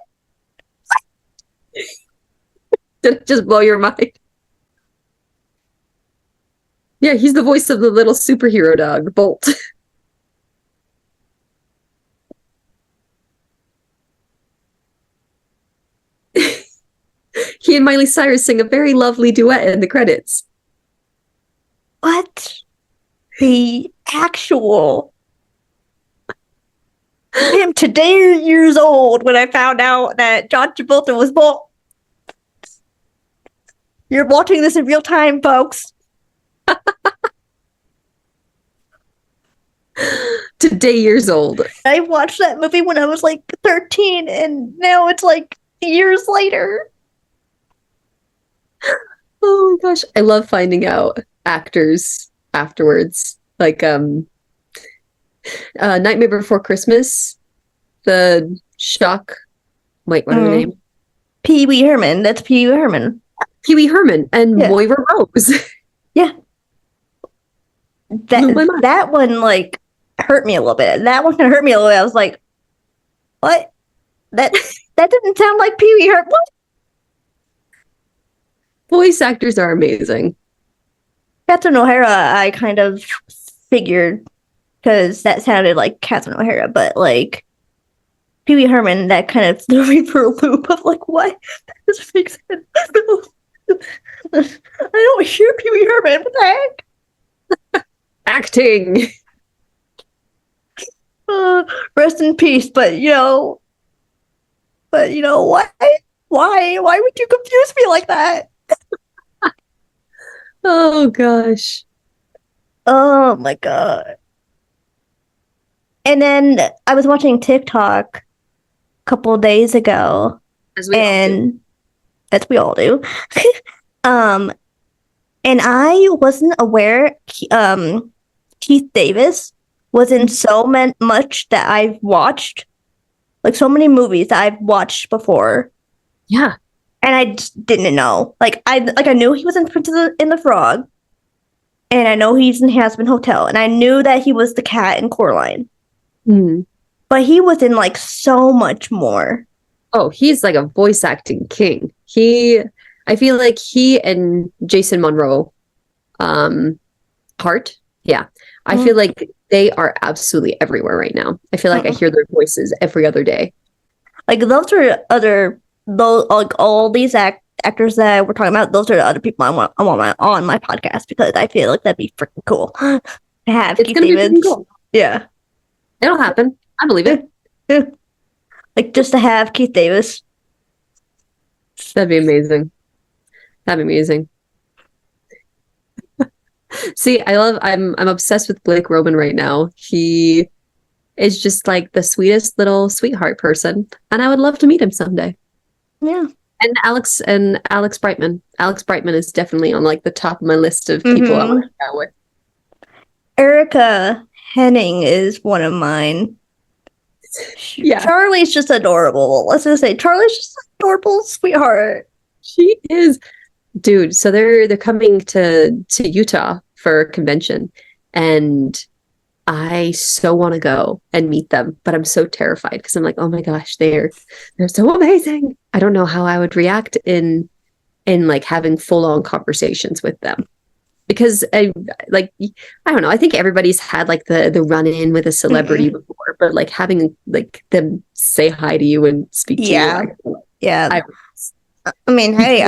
S4: Did it just blow your mind? Yeah, he's the voice of the little superhero dog, Bolt. He and Miley Cyrus sing a very lovely duet in the credits.
S3: What? The actual. I am today years old when I found out that John Travolta was Bolt. You're watching this in real time, folks.
S4: Today years old.
S3: I watched that movie when I was like 13, and now it's like years later.
S4: Oh my gosh. I love finding out actors afterwards. Like Nightmare Before Christmas, the shock. Wait, what are the names?
S3: Pee Wee Herman. That's Pee Wee Herman.
S4: Pee Wee Herman and
S3: Yeah.
S4: Moira Rose.
S3: Yeah.
S4: Blew my mind.
S3: That one like hurt me a little bit. That one hurt me a little bit. I was like, what? That didn't sound like Pee Wee Herman. What?
S4: Voice actors are amazing.
S3: Catherine O'Hara, I kind of figured because that sounded like Catherine O'Hara, but like Pee Wee Herman, that kind of threw me for a loop of like, what? That doesn't make sense. I don't hear Pee Wee Herman. What the heck?
S4: Acting.
S3: Rest in peace. But you know what? Why would you confuse me like that?
S4: Oh gosh.
S3: Oh my god. And then I was watching TikTok a couple of days ago,
S4: As we all do.
S3: and as we all do. And I wasn't aware Keith Davis was in so much that I've watched, like so many movies that I've watched before.
S4: Yeah.
S3: and I just didn't know. I knew he was in Princess and the Frog, and I know he's in Hazbin Hotel, and I knew that he was the cat in Coraline.
S4: Mm.
S3: But he was in like so much more.
S4: Oh, he's like a voice acting king. I feel like he and Jason Monroe, Hart, yeah. I feel like they are absolutely everywhere right now. I feel like I hear their voices every other day.
S3: Like those like all these actors that we're talking about. Those are the other people I want on my podcast because I feel like that'd be freaking cool to have.
S4: It's gonna be freaking cool.
S3: Yeah,
S4: it'll happen. I believe it.
S3: Yeah. Like just to have Keith Davis.
S4: That'd be amazing. That'd be amazing. See, I'm obsessed with Blake Robin right now. He is just like the sweetest little sweetheart person, and I would love to meet him someday.
S3: Yeah.
S4: And Alex Brightman. Alex Brightman is definitely on like the top of my list of people I want to hang out with.
S3: Erica Henning is one of mine.
S4: Yeah.
S3: Charlie's just adorable. Let's just say Charlie's just an adorable sweetheart.
S4: She is. Dude, so they're coming to Utah for a convention, and I so want to go and meet them, but I'm so terrified because I'm like, oh my gosh, they're so amazing. I don't know how I would react in like having full-on conversations with them. Because I don't know, I think everybody's had like the run-in with a celebrity before, but like having like them say hi to you and speak to you.
S3: Yeah. I mean, hey,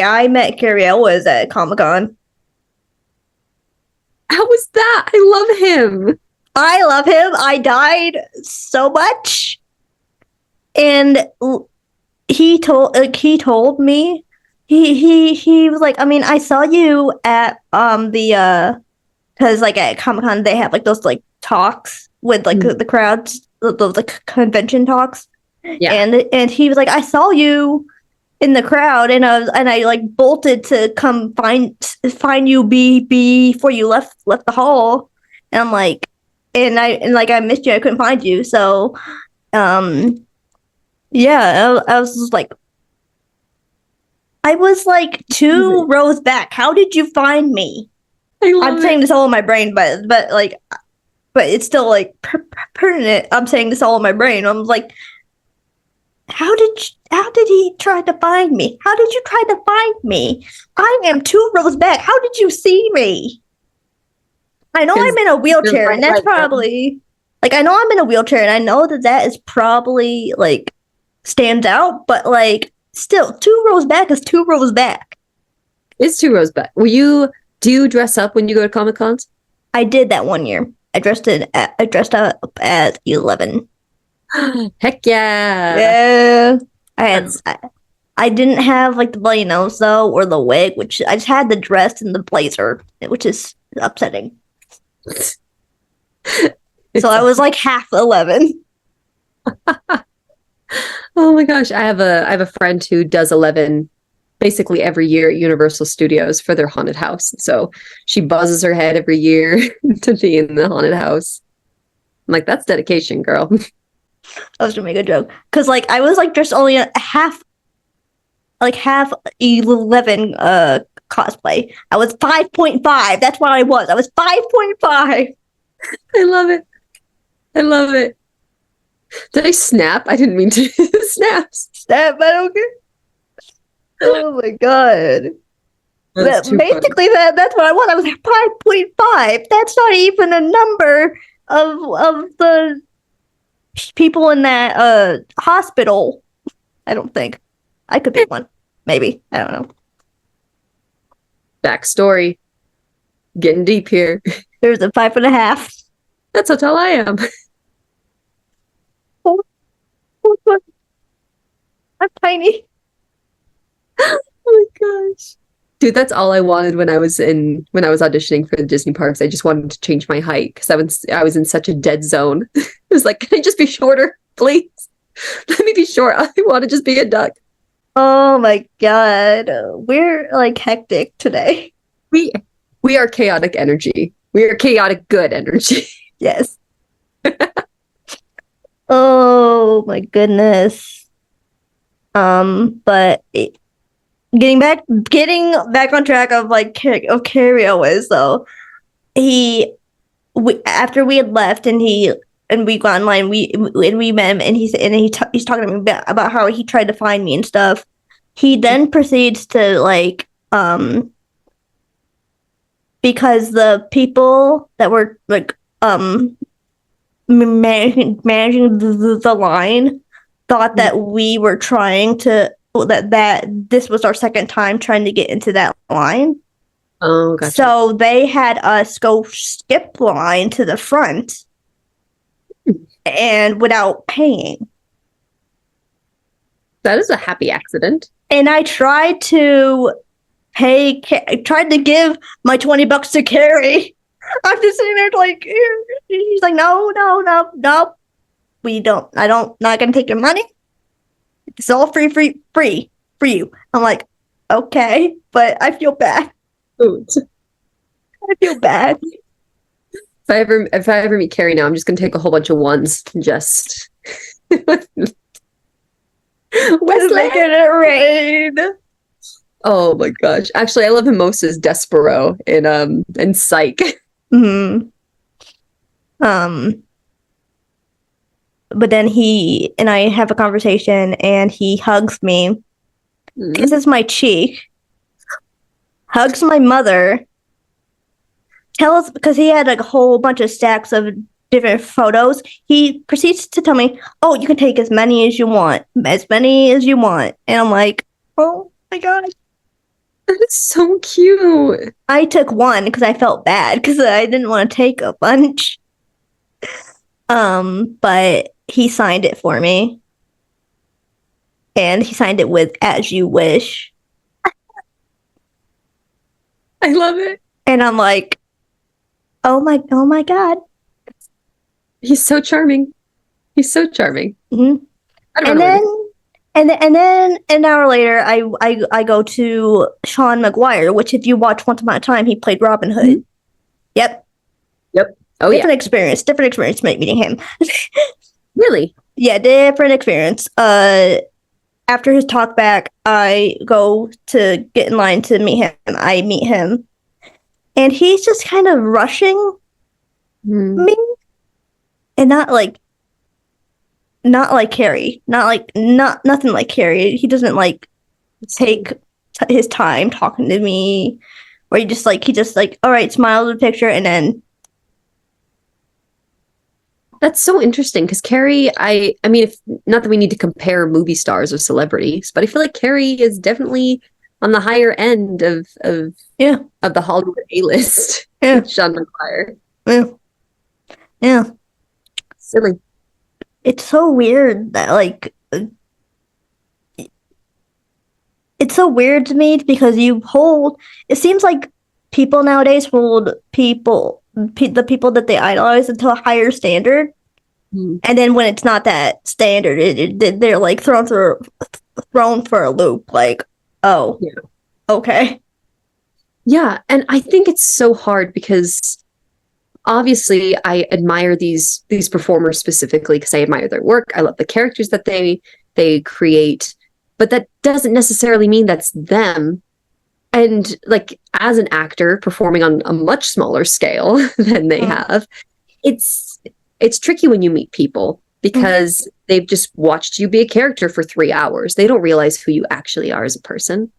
S3: I met Carrie Elwes at Comic-Con.
S4: How was that? I love him.
S3: I love him. I died so much. And he told me he was like, I mean, I saw you at because like at Comic-Con they have like those like talks with like the crowds, those like convention talks. Yeah. And he was like, I saw you in the crowd, and I like bolted to come find you before you left the hall. And I'm like, and I missed you. I couldn't find you. So, yeah, I was just like, I was like 2 rows back. How did you find me? I'm saying this all in my brain, but it's still like pertinent. I'm saying this all in my brain. I'm like, how did he try to find me? How did you try to find me? I am 2 rows back. How did you see me? I know I'm in a wheelchair, and that's probably like, I know I'm in a wheelchair, and I know that is probably like stands out, but like still 2 rows back is 2 rows back.
S4: It's 2 rows back. Do you dress up when you go to Comic Cons?
S3: I did that one year. I dressed up as 11.
S4: Heck yeah.
S3: Yeah. I didn't have like the bloody nose though, or the wig, which I just had the dress and the blazer, which is upsetting. So I was like half 11.
S4: Oh my gosh. I have a friend who does 11 basically every year at Universal Studios for their haunted house. So she buzzes her head every year to be in the haunted house. I'm like, that's dedication, girl.
S3: I was gonna make a joke because like I was like just only a half 11 cosplay. I was 5.5. That's what I was. I was 5.5.
S4: I love it. Did I snap? I didn't mean to snap.
S3: Snap, but okay. Oh my god. Basically that's what I was. I was 5.5. That's not even a number of the people in that hospital. I don't think. I could be one. Maybe. I don't know.
S4: Backstory. Getting deep here.
S3: There's a 5.5.
S4: That's how tall I am.
S3: I'm tiny.
S4: Oh my gosh. Dude, that's all I wanted when I was auditioning for the Disney parks. I just wanted to change my height because I was in such a dead zone. It was like, can I just be shorter, please? Let me be short. I want to just be a duck.
S3: Oh my god. We're like hectic today.
S4: We are chaotic energy. We are chaotic good energy.
S3: Yes. Oh my goodness. But getting back on track of Carrie always though. After we had left and we got online, we met him, and he's talking to me about how he tried to find me and stuff. He then proceeds to because the people that were managing the line thought that we were trying to that this was our second time trying to get into that line.
S4: Oh, gotcha.
S3: So they had us go skip the line to the front and without paying.
S4: That is a happy accident.
S3: And I tried to give my $20 to Carrie. I'm just sitting there he's like, no. Not gonna take your money. It's all free for you. I'm like, okay, but I feel bad. I feel bad.
S4: If I ever meet Carrie now, I'm just gonna take a whole bunch of ones and just
S3: Wesley, making it rain.
S4: Oh my gosh. Actually, I love him most as Despero in Psych.
S3: Mm-hmm. But then he and I have a conversation, and he hugs me, kisses my cheek, hugs my mother, because he had a whole bunch of stacks of different photos. He proceeds to tell me, "Oh, you can take as many as you want, and I'm like, "Oh my god."
S4: That is so cute.
S3: I took one because I felt bad because I didn't want to take a bunch. But he signed it for me. And he signed it with "As You Wish."
S4: I love it.
S3: And I'm like, oh my god.
S4: He's so charming.
S3: Mm-hmm.
S4: And
S3: then an hour later, I go to Sean Maguire, which if you watch Once Upon a Time, he played Robin Hood. Mm-hmm. Yep.
S4: Oh,
S3: different experience meeting him.
S4: Really?
S3: Yeah, different experience. After his talk back, I go to get in line to meet him. I meet him, and he's just kind of rushing me, and not like Carrie, nothing like Carrie. He doesn't take his time talking to me, or he just all right, smiles at the picture, and then.
S4: That's so interesting because Carrie, I mean, not that we need to compare movie stars or celebrities, but I feel like Carrie is definitely on the higher end of the Hollywood A-list.
S3: Yeah.
S4: Sean Maguire.
S3: Yeah.
S4: Silly.
S3: It's so weird that it's so weird to me because it seems like people nowadays hold the people that they idolize into a higher standard, and then when it's not that standard, they're thrown for a loop. Okay,
S4: yeah, and I think it's so hard because obviously I admire these performers specifically because I admire their work. I love the characters that they create, but that doesn't necessarily mean that's them. And as an actor performing on a much smaller scale than they have, it's tricky when you meet people because they've just watched you be a character for 3 hours. They don't realize who you actually are as a person.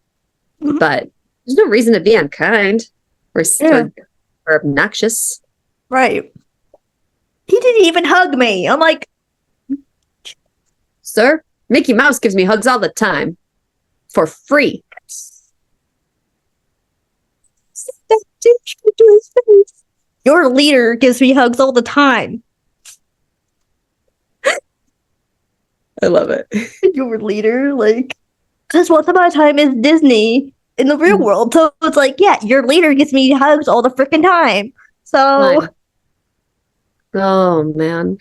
S4: But there's no reason to be unkind or obnoxious.
S3: Right. He didn't even hug me. I'm like,
S4: sir, Mickey Mouse gives me hugs all the time for free.
S3: Your leader gives me hugs all the time.
S4: I love it.
S3: Your leader, because Once Upon a Time is Disney in the real world. So it's your leader gives me hugs all the freaking time. So.
S4: Fine. Oh, man.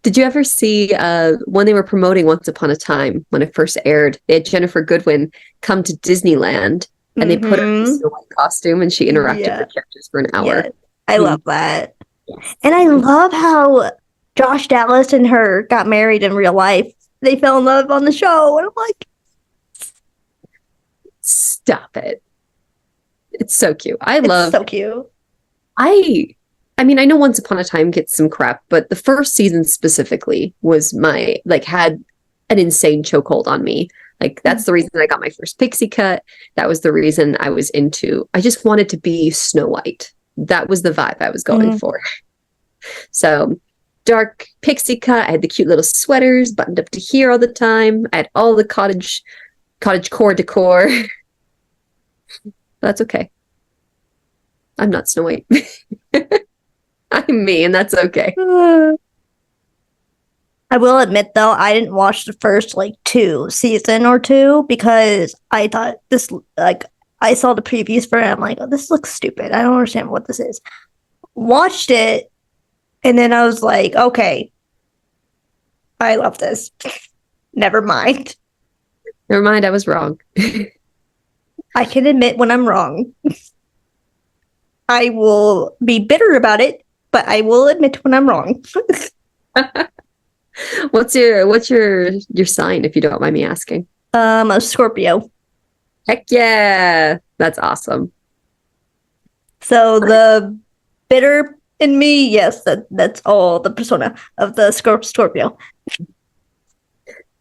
S4: Did you ever see when they were promoting Once Upon a Time, when it first aired, they had Jennifer Goodwin come to Disneyland and they put her in a Snow White costume and she interacted with characters for an hour.
S3: Yeah. I love that. Yes. And I love how Josh Dallas and her got married in real life. they fell in love on the show, and I'm like,
S4: Stop it. It's so cute.
S3: it's so cute.
S4: I mean, I know Once Upon a Time gets some crap, but the first season specifically was had an insane chokehold on me. Like, that's the reason I got my first pixie cut. That was the reason I just wanted to be Snow White. That was the vibe I was going for. So, dark pixie cut. I had the cute little sweaters buttoned up to here all the time. I had all the cottage core decor. That's okay. I'm not Snow White. I'm me, and that's okay.
S3: I will admit, though, I didn't watch the first season or two because I thought this I saw the previews for it. I'm like, oh, this looks stupid. I don't understand what this is. Watched it, and then I was like, okay, I love this. Never mind.
S4: Never mind, I was wrong.
S3: I can admit when I'm wrong. I will be bitter about it, but I will admit when I'm wrong.
S4: What's your sign, if you don't mind me asking?
S3: A Scorpio.
S4: Heck yeah, that's awesome.
S3: So the bitter in me, yes, that's all the persona of the Scorpio.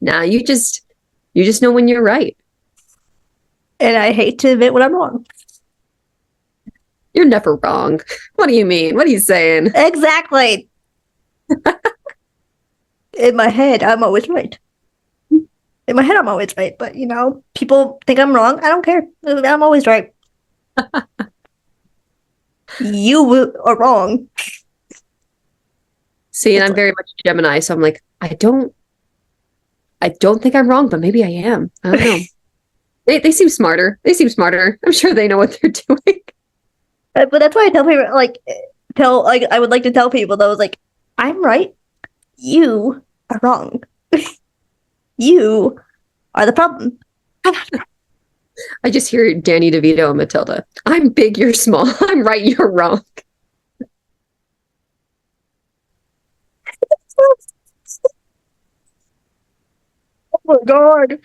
S4: Nah, you just know when you're right.
S3: And I hate to admit when I'm wrong.
S4: You're never wrong. What do you mean? What are you saying?
S3: Exactly. In my head, I'm always right. In my head, I'm always right. But, people think I'm wrong. I don't care. I'm always right. You are wrong.
S4: See, and I'm very much Gemini, so I'm like, I don't think I'm wrong, but maybe I am. I don't know. They seem smarter. I'm sure they know what they're doing.
S3: But that's why I tell people, I would like to tell people, though, I'm right. You are wrong. You are the problem.
S4: I just hear Danny DeVito and Matilda. I'm big, you're small. I'm right, you're wrong.
S3: Oh my god.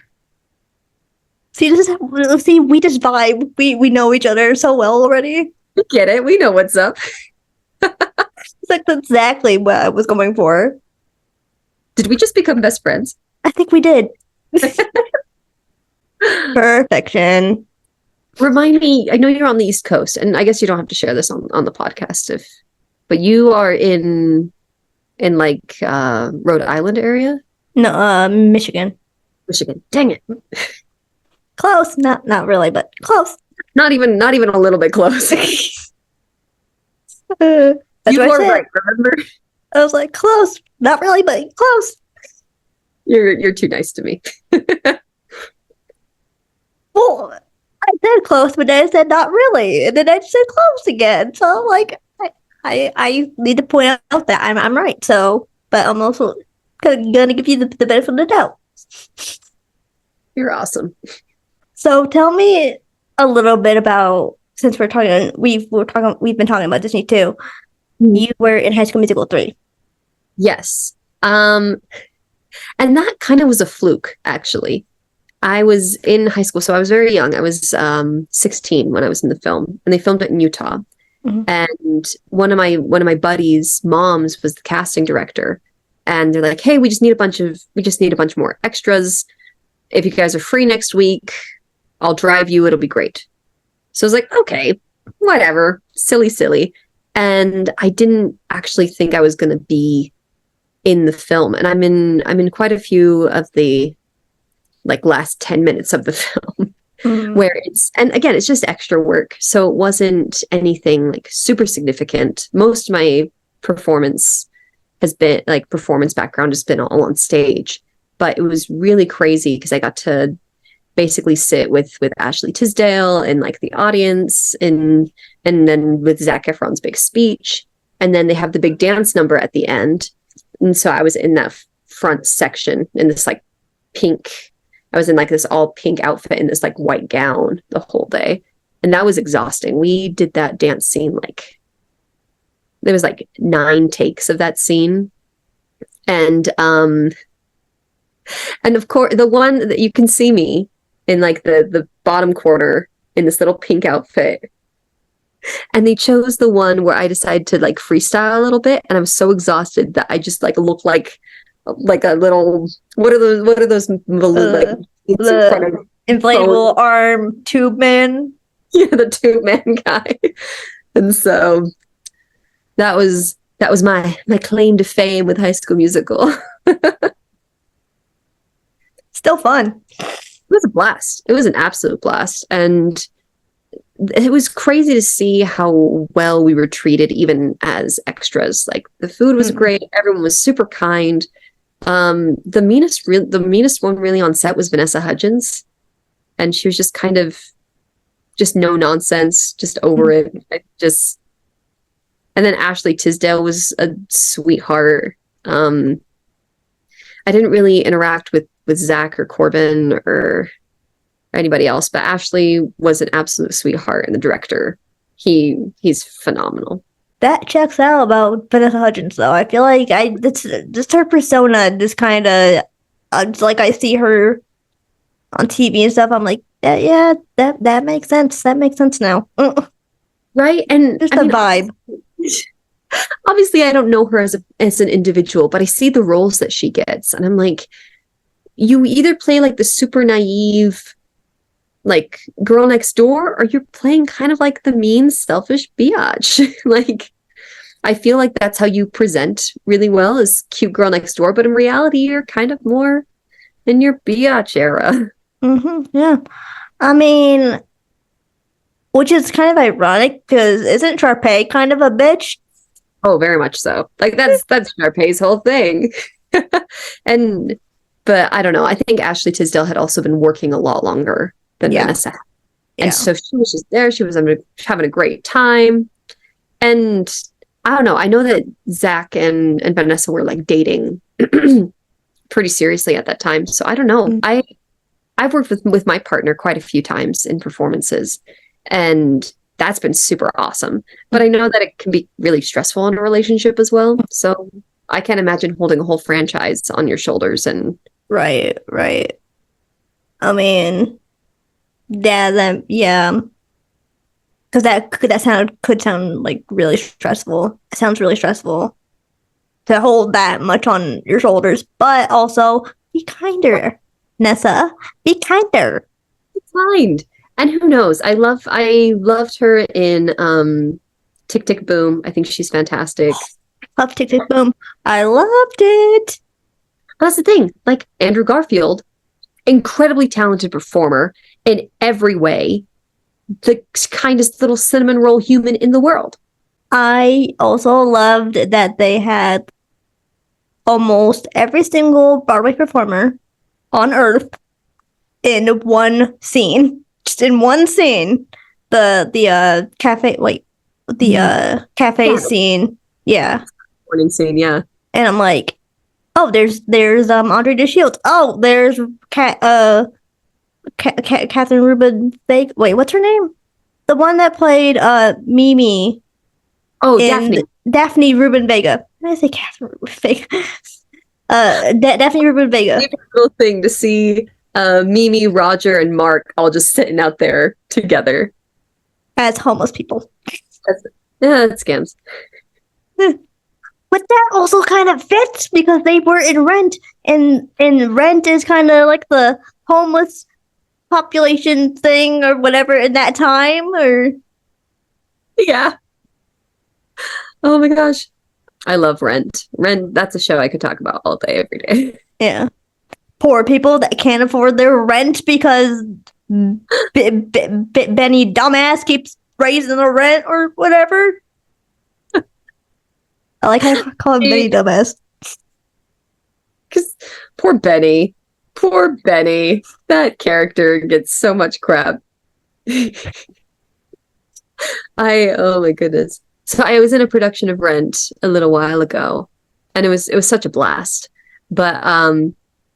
S3: See, we just vibe. We know each other so well already.
S4: We get it. We know what's up.
S3: That's exactly what I was going for.
S4: Did we just become best friends?
S3: I think we did. Perfection.
S4: Remind me, I know you're on the East Coast, and I guess you don't have to share this on the podcast, but you are in Rhode Island area?
S3: No, Michigan.
S4: Michigan. Dang it.
S3: Close. Not really, but close.
S4: Not even a little bit close.
S3: That's
S4: you
S3: what I
S4: are
S3: said.
S4: right, remember?
S3: I was like, close. Not really, but close.
S4: You're too nice to me.
S3: Well, I said close, but then I said not really, and then I said close again. So I need to point out that I'm right. So, but I'm also gonna give you the benefit of the doubt.
S4: You're awesome.
S3: So tell me a little bit about, since we've been talking about Disney too. You were in High School Musical 3.
S4: Yes. And that kind of was a fluke, actually. I was in high school, so I was very young. I was 16 when I was in the film, and they filmed it in Utah.
S3: Mm-hmm.
S4: And one of my buddies' moms was the casting director, and they're like, "Hey, we just need a bunch more extras. If you guys are free next week, I'll drive you. It'll be great." So I was like, "Okay, whatever, silly." And I didn't actually think I was going to be in the film, and I'm in quite a few of the last 10 minutes of the film. Mm-hmm. Where it's just extra work, so it wasn't anything super significant. Most of my performance background has been all on stage, but it was really crazy because I got to basically sit with Ashley Tisdale and the audience, and then with Zac Efron's big speech, and then they have the big dance number at the end. And so I was in that front section in this pink. I was in this all pink outfit in this white gown the whole day, and that was exhausting. We did that dance scene there was 9 takes of that scene, and And of course, the one that you can see me in like the bottom corner in this little pink outfit. And they chose the one where I decided to like freestyle a little bit, and I was so exhausted that I just like looked like a little what are those balloon like
S3: the inflatable arm tube man.
S4: Yeah, the tube man guy. And so that was my claim to fame with High School Musical.
S3: Still fun.
S4: It was a blast. It was an absolute blast. And it was crazy to see how well we were treated even as extras. Like the food was great. Everyone was super kind. The meanest one really on set was Vanessa Hudgens. And she was just kind of just no nonsense, just over it. And then Ashley Tisdale was a sweetheart. I didn't really interact with Zach or Corbin or anybody else, but Ashley was an absolute sweetheart, and the director, he's phenomenal.
S3: That checks out about Vanessa Hudgens, though. I feel like it's just her persona, just kind of like I see her on TV and stuff. I'm like, yeah, that makes sense. That makes sense now.
S4: Right? And
S3: just a vibe.
S4: Obviously, I don't know her as an individual, but I see the roles that she gets, and I'm like, you either play like the super naive, like girl next door, or you're playing kind of like the mean, selfish biatch. Like, I feel like that's how you present really well, as cute girl next door, but in reality, you're kind of more in your biatch era.
S3: Yeah. I mean, which is kind of ironic because isn't Sharpay kind of a bitch?
S4: Oh, very much so. Like that's Sharpay's whole thing. But I don't know. I think Ashley Tisdale had also been working a lot longer than Vanessa. And so she was just there. She was having a great time. And I don't know. I know that Zach and Vanessa were like dating pretty seriously at that time. So I don't know. I've worked with my partner quite a few times in performances, and that's been super awesome. But I know that it can be really stressful in a relationship as well. So I can't imagine holding a whole franchise on your shoulders. And
S3: right. I mean, yeah. Because that could sound like really stressful. It sounds really stressful to hold that much on your shoulders. But also, be kinder, Nessa. Be kinder.
S4: Be kind. And who knows? I loved her in Tick Tick Boom. I think she's fantastic.
S3: Love Tick Tick Boom. I loved it.
S4: That's the thing. Like Andrew Garfield, incredibly talented performer in every way. The kindest little cinnamon roll human in the world.
S3: I also loved that they had almost every single Broadway performer on Earth in one scene. Just in one scene. The cafe, like cafe scene. Yeah.
S4: Morning scene, yeah.
S3: And I'm like, oh, there's Andre DeShields. Oh, there's Catherine Rubin Vega. Wait, what's her name? The one that played Mimi.
S4: Oh, Daphne.
S3: Daphne Rubin Vega. Did I say Catherine Rubin Vega? Daphne Rubin Vega.
S4: It's a cool thing to see Mimi, Roger, and Mark all just sitting out there together
S3: As homeless people.
S4: That's scams.
S3: But that also kind of fits because they were in Rent, and Rent is kind of like the homeless population thing or whatever in that time, or
S4: yeah. Oh my gosh, I love Rent. Rent, that's a show I could talk about all day, every day.
S3: Yeah, poor people that can't afford their rent because Benny dumbass keeps raising the rent or whatever. I like how I call him Benny dumbass.
S4: Because poor Benny, that character gets so much crap. Oh my goodness. So I was in a production of Rent a little while ago, and it was such a blast. But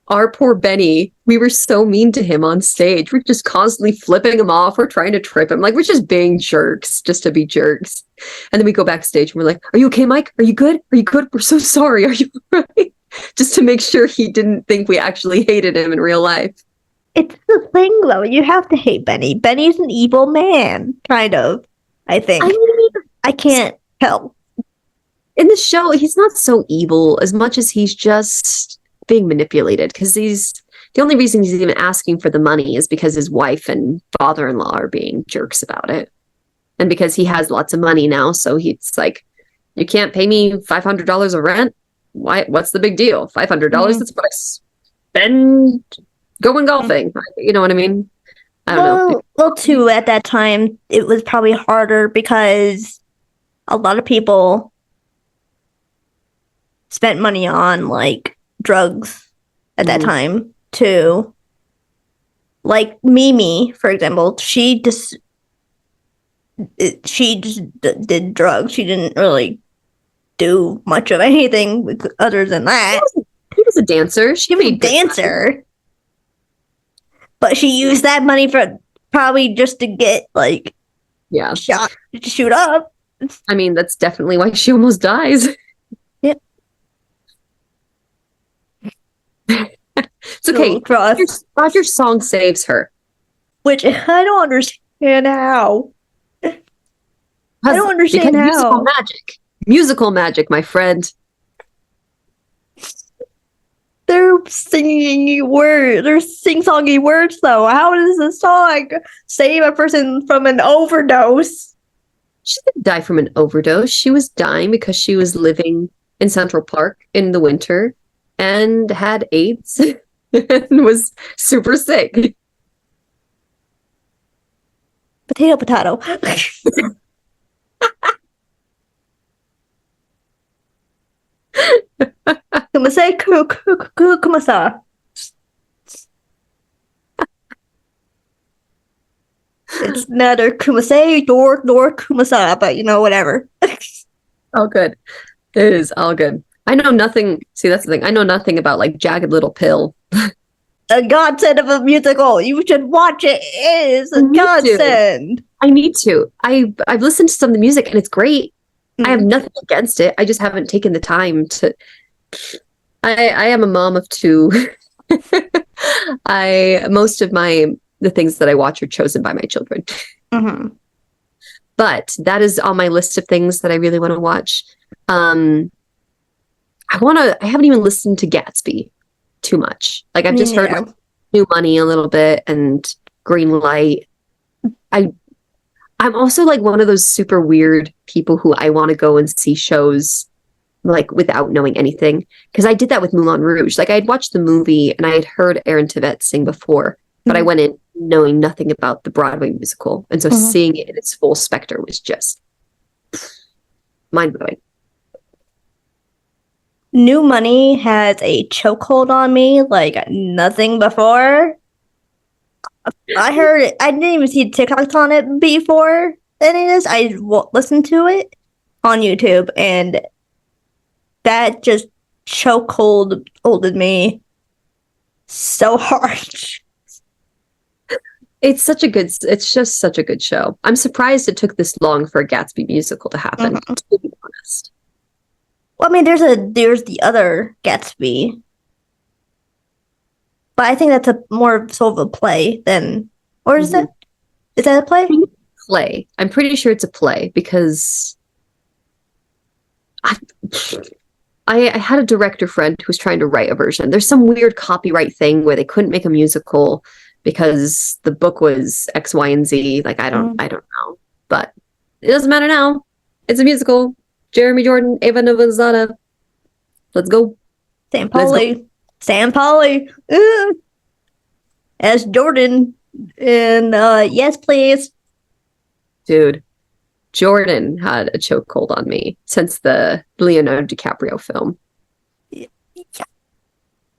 S4: our poor Benny, we were so mean to him on stage. We're just constantly flipping him off. We're trying to trip him. Like, we're just being jerks, just to be jerks. And then we go backstage and we're like, are you okay, Mike? Are you good? Are you good? We're so sorry. Are you all right? just to make sure he didn't think we actually hated him in real life.
S3: It's the thing, though. You have to hate Benny. Benny's an evil man, kind of, I think.
S4: I mean,
S3: I can't tell.
S4: in the show, he's not so evil as much as he's just being manipulated, because the only reason he's even asking for the money is because his wife and father-in-law are being jerks about it. And because he has lots of money now, so he's like, you can't pay me $500 of rent? Why? What's the big deal? $500, that's what I spend going golfing. You know what I mean? I don't know.
S3: Well, too, at that time, it was probably harder because a lot of people spent money on, like, drugs at that time, too. Like, Mimi, for example, she just did drugs. She didn't really do much of anything other than that.
S4: He was a dancer. She
S3: was a dancer. But she used that money for probably just to get, like, shot to shoot up.
S4: I mean, that's definitely why she almost dies.
S3: Yep.
S4: It's okay. Roger's song saves her.
S3: Which I don't understand how. I don't understand how.
S4: Musical magic, my friend.
S3: They're singing words. They're sing-songy words, though. How does the song save a person from an overdose?
S4: She didn't die from an overdose. She was dying because she was living in Central Park in the winter and had AIDS and was super sick.
S3: Potato. Kumasei kumasa. It's neither kumasei nor kumasa, but whatever.
S4: All good. It is all good. I know nothing. See, that's the thing. I know nothing about, like, Jagged Little Pill.
S3: A godsend of a musical. You should watch it. It is a godsend.
S4: I need to. I've listened to some of the music and it's great. I have nothing against it. I just haven't taken the time to. I am a mom of two. Most of the things that I watch are chosen by my children.
S3: Mm-hmm.
S4: But that is on my list of things that I really want to watch. I haven't even listened to Gatsby too much. Like, I've just heard like, New Money a little bit and Green Light. I'm also like one of those super weird people who I want to go and see shows like without knowing anything. Because I did that with Moulin Rouge. Like, I had watched the movie and I had heard Aaron Tveit sing before, but I went in knowing nothing about the Broadway musical. And so seeing it in its full specter was just mind-blowing.
S3: New Money has a chokehold on me like nothing before. I heard it. I didn't even see TikToks on it before any of this. I listened to it on YouTube, and that just chokeholded me so hard.
S4: It's just such a good show. I'm surprised it took this long for a Gatsby musical to happen, to be honest.
S3: Well, I mean, there's the other Gatsby, but I think that's a more sort of a play than, or is that a play?
S4: Play. I'm pretty sure it's a play because I had a director friend who was trying to write a version. There's some weird copyright thing where they couldn't make a musical because the book was X, Y, and Z. Like, I don't know, but it doesn't matter now. It's a musical. Jeremy Jordan, Ava Novoselov. Let's go. Sam
S3: Pauli. As Jordan. And yes, please.
S4: Dude, Jordan had a chokehold on me since the Leonardo DiCaprio film. Yeah.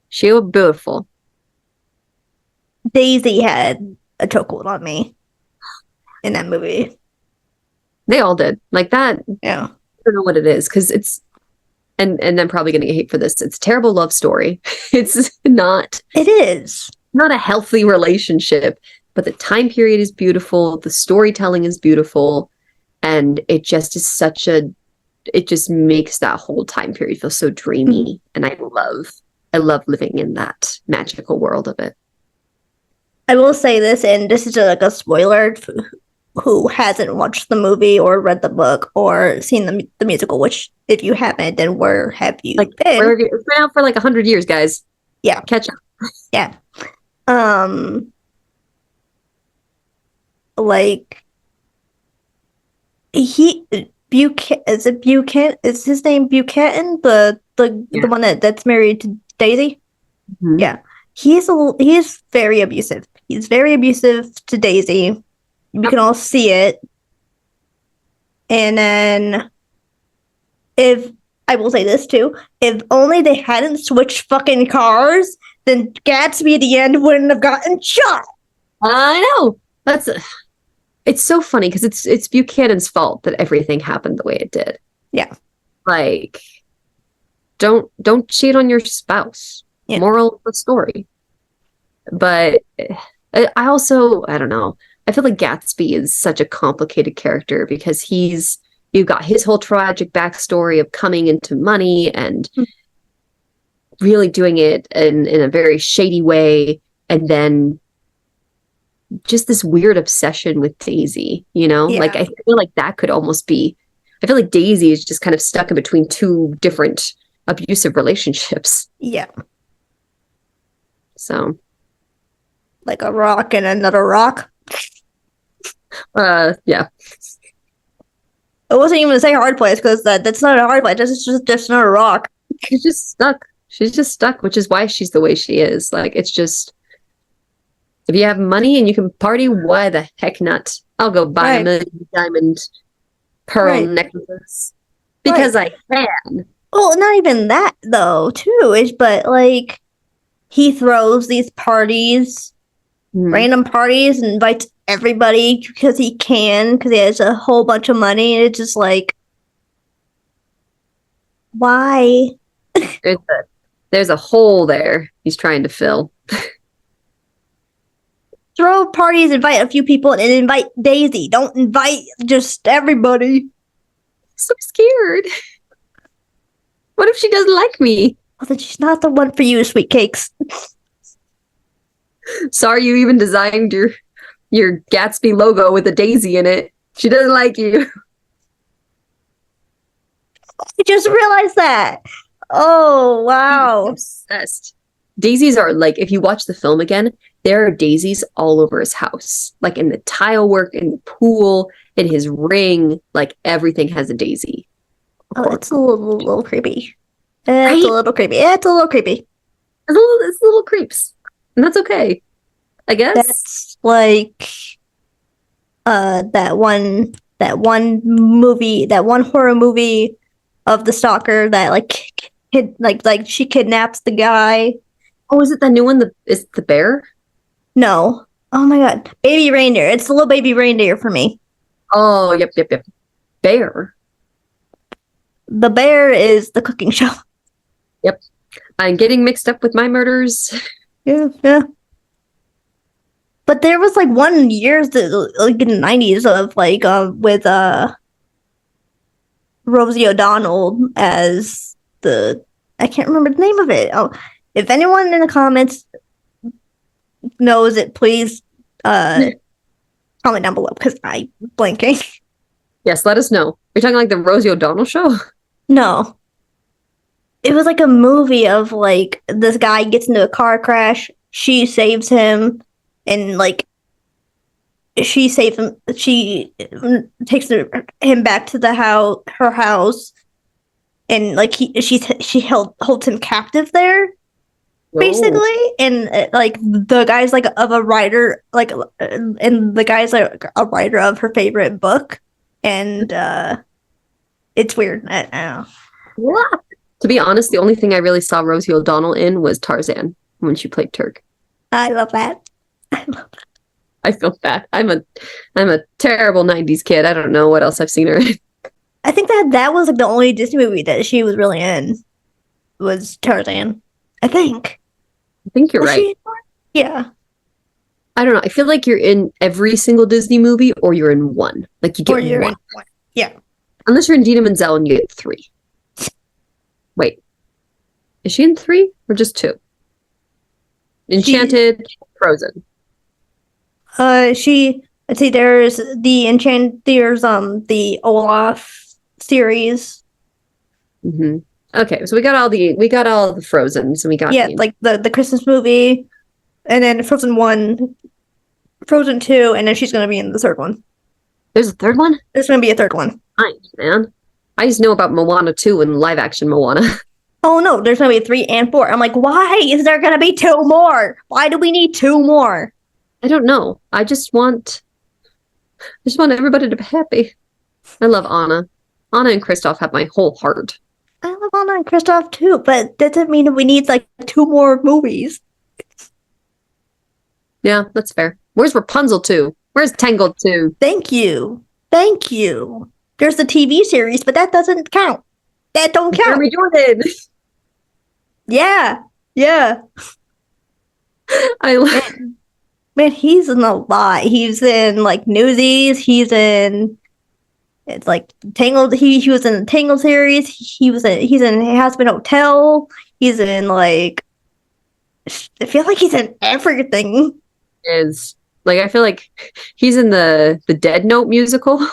S4: She was beautiful.
S3: Daisy had a chokehold on me in that movie.
S4: They all did. Like that.
S3: Yeah.
S4: I don't know what it is because it's and I'm probably gonna get hate for this. It's a terrible love story. It's not.
S3: It is
S4: not a healthy relationship, but the time period is beautiful. The storytelling is beautiful, and it just is such a it just makes that whole time period feel so dreamy. And I love living in that magical world of it.
S3: I will say this, and this is like a spoiler who hasn't watched the movie or read the book or seen the musical, which if you haven't, then where have you been?
S4: It's been out for like 100 years, guys.
S3: Yeah.
S4: Catch up.
S3: Yeah. Like is it Buchanan? Is his name Buchanan? The one that's married to Daisy?
S4: Mm-hmm.
S3: Yeah. He's very abusive. He's very abusive to Daisy. You can all see it. And then I will say this too, if only they hadn't switched fucking cars, then Gatsby at the end wouldn't have gotten shot.
S4: I know. It's so funny because it's Buchanan's fault that everything happened the way it did.
S3: Yeah.
S4: Like, don't cheat on your spouse. Yeah. Moral of the story. But I don't know. I feel like Gatsby is such a complicated character because you've got his whole tragic backstory of coming into money and really doing it in a very shady way. And then just this weird obsession with Daisy, you know? Yeah. Like, I feel like that could almost be... I feel like Daisy is just kind of stuck in between two different abusive relationships.
S3: Yeah.
S4: So...
S3: like a rock and another rock?
S4: Yeah.
S3: I wasn't even going to say hard place because that's not a hard place. It's just not a rock.
S4: She's just stuck. She's just stuck, which is why she's the way she is. Like, it's just... if you have money and you can party, why the heck not? I'll go buy a million diamond pearl necklaces because I can.
S3: Well, not even that though, too. But like, he throws these parties, random parties, and invites everybody because he can, because he has a whole bunch of money, and it's just like, why?
S4: There's a hole there he's trying to fill.
S3: Throw parties, invite a few people, and invite Daisy. Don't invite just everybody.
S4: I'm so scared. What if she doesn't like me?
S3: Well, then she's not the one for you, sweet cakes.
S4: Sorry you even designed your Gatsby logo with a daisy in it. She doesn't like you.
S3: I just realized that. Oh, wow.
S4: I'm obsessed. Daisies are like, if you watch the film again, there are daisies all over his house. Like in the tile work, in the pool, in his ring. Like everything has a daisy.
S3: Oh, it's a little creepy. It's a little creepy. It's a little creepy.
S4: It's little creeps. And that's okay, I guess.
S3: That's like that one horror movie of the stalker that she kidnaps the guy.
S4: Oh, is it that new one? Is it the bear?
S3: No. Oh my god. Baby reindeer. It's the little baby reindeer for me.
S4: Oh, yep. Bear.
S3: The bear is the cooking show.
S4: Yep. I'm getting mixed up with My Murders.
S3: Yeah. But there was like one years that, like in the 90s of like with Rosie O'Donnell as I can't remember the name of it. Oh, if anyone in the comments knows it, please comment down below because I'm blanking.
S4: Yes, let us know. You're talking like the Rosie O'Donnell show?
S3: No. It was like a movie of like this guy gets into a car crash, she saves him, and like she saves him. She takes him back to her house, and like she holds him captive there, basically. And like the guy's like of a writer, like, and the guy's like a writer of her favorite book, and it's weird. I don't know.
S4: What? To be honest, the only thing I really saw Rosie O'Donnell in was Tarzan when she played Turk.
S3: I love that.
S4: I feel bad. I'm a terrible 90s kid. I don't know what else I've seen her in.
S3: I think that was like the only Disney movie that she was really in was Tarzan. I think
S4: you're right.
S3: Yeah.
S4: I don't know. I feel like you're in every single Disney movie or you're in one. Like you get one.
S3: Yeah.
S4: Unless you're in Dina Menzel and you get 3. Wait. Is she in 3 or just 2? Enchanted, Frozen.
S3: Let's see, there's the Olaf series.
S4: Mm-hmm. Okay, so we got all the Frozens, and we got
S3: like the Christmas movie, and then Frozen 1, Frozen 2, and then she's gonna be in the third one.
S4: There's a third one?
S3: There's gonna be a third one.
S4: Nice, man. I just know about Moana 2 and live action Moana.
S3: Oh no, there's gonna be 3 and 4. I'm like, why is there gonna be 2 more? Why do we need 2 more?
S4: I don't know. I just want everybody to be happy. I love Anna. Anna and Kristoff have my whole heart.
S3: I love Anna and Kristoff too, but that doesn't mean we need like 2 more movies.
S4: Yeah, that's fair. Where's Rapunzel 2? Where's Tangled 2?
S3: Thank you. There's the TV series, but that doesn't count. That don't count.
S4: Jeremy Jordan.
S3: Yeah.
S4: I love.
S3: Man, he's in a lot. He's in like Newsies. He's in it's like Tangled. He was in the Tangled series. He's in Hazbin Hotel. He's in like I feel like he's in everything.
S4: Is like I feel like he's in the Dead Note musical.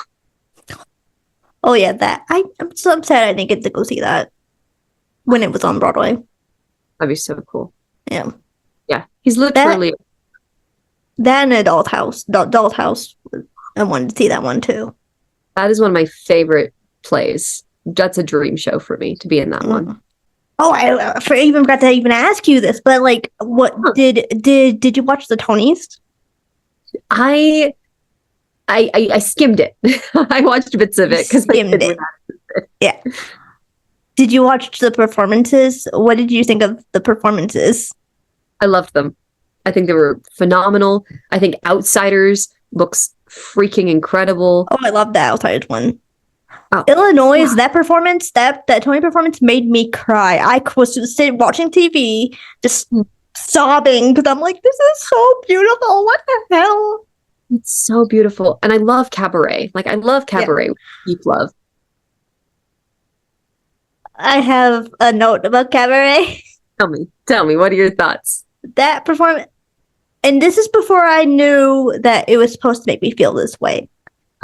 S3: Oh yeah, that I'm so upset I didn't get to go see that when it was on Broadway.
S4: That'd be so cool.
S3: Yeah.
S4: He's literally
S3: that and Adult House. Adult House. I wanted to see that one too.
S4: That is one of my favorite plays. That's a dream show for me to be in that one.
S3: Oh, I even forgot to even ask you this, but like, what did you watch the Tonys?
S4: I skimmed it. I watched bits of it because
S3: skimmed it. Yeah. Did you watch the performances? What did you think of the performances?
S4: I loved them. I think they were phenomenal. I think Outsiders looks freaking incredible.
S3: Oh, I love the Outsiders one. Oh. Illinois, that performance, that Tony performance made me cry. I was sitting watching TV, just sobbing because I'm like, this is so beautiful. What the hell?
S4: It's so beautiful. And I love cabaret. Like, I love cabaret. Yeah. Deep love.
S3: I have a note about cabaret.
S4: Tell me, what are your thoughts?
S3: That performance, and this is before I knew that it was supposed to make me feel this way.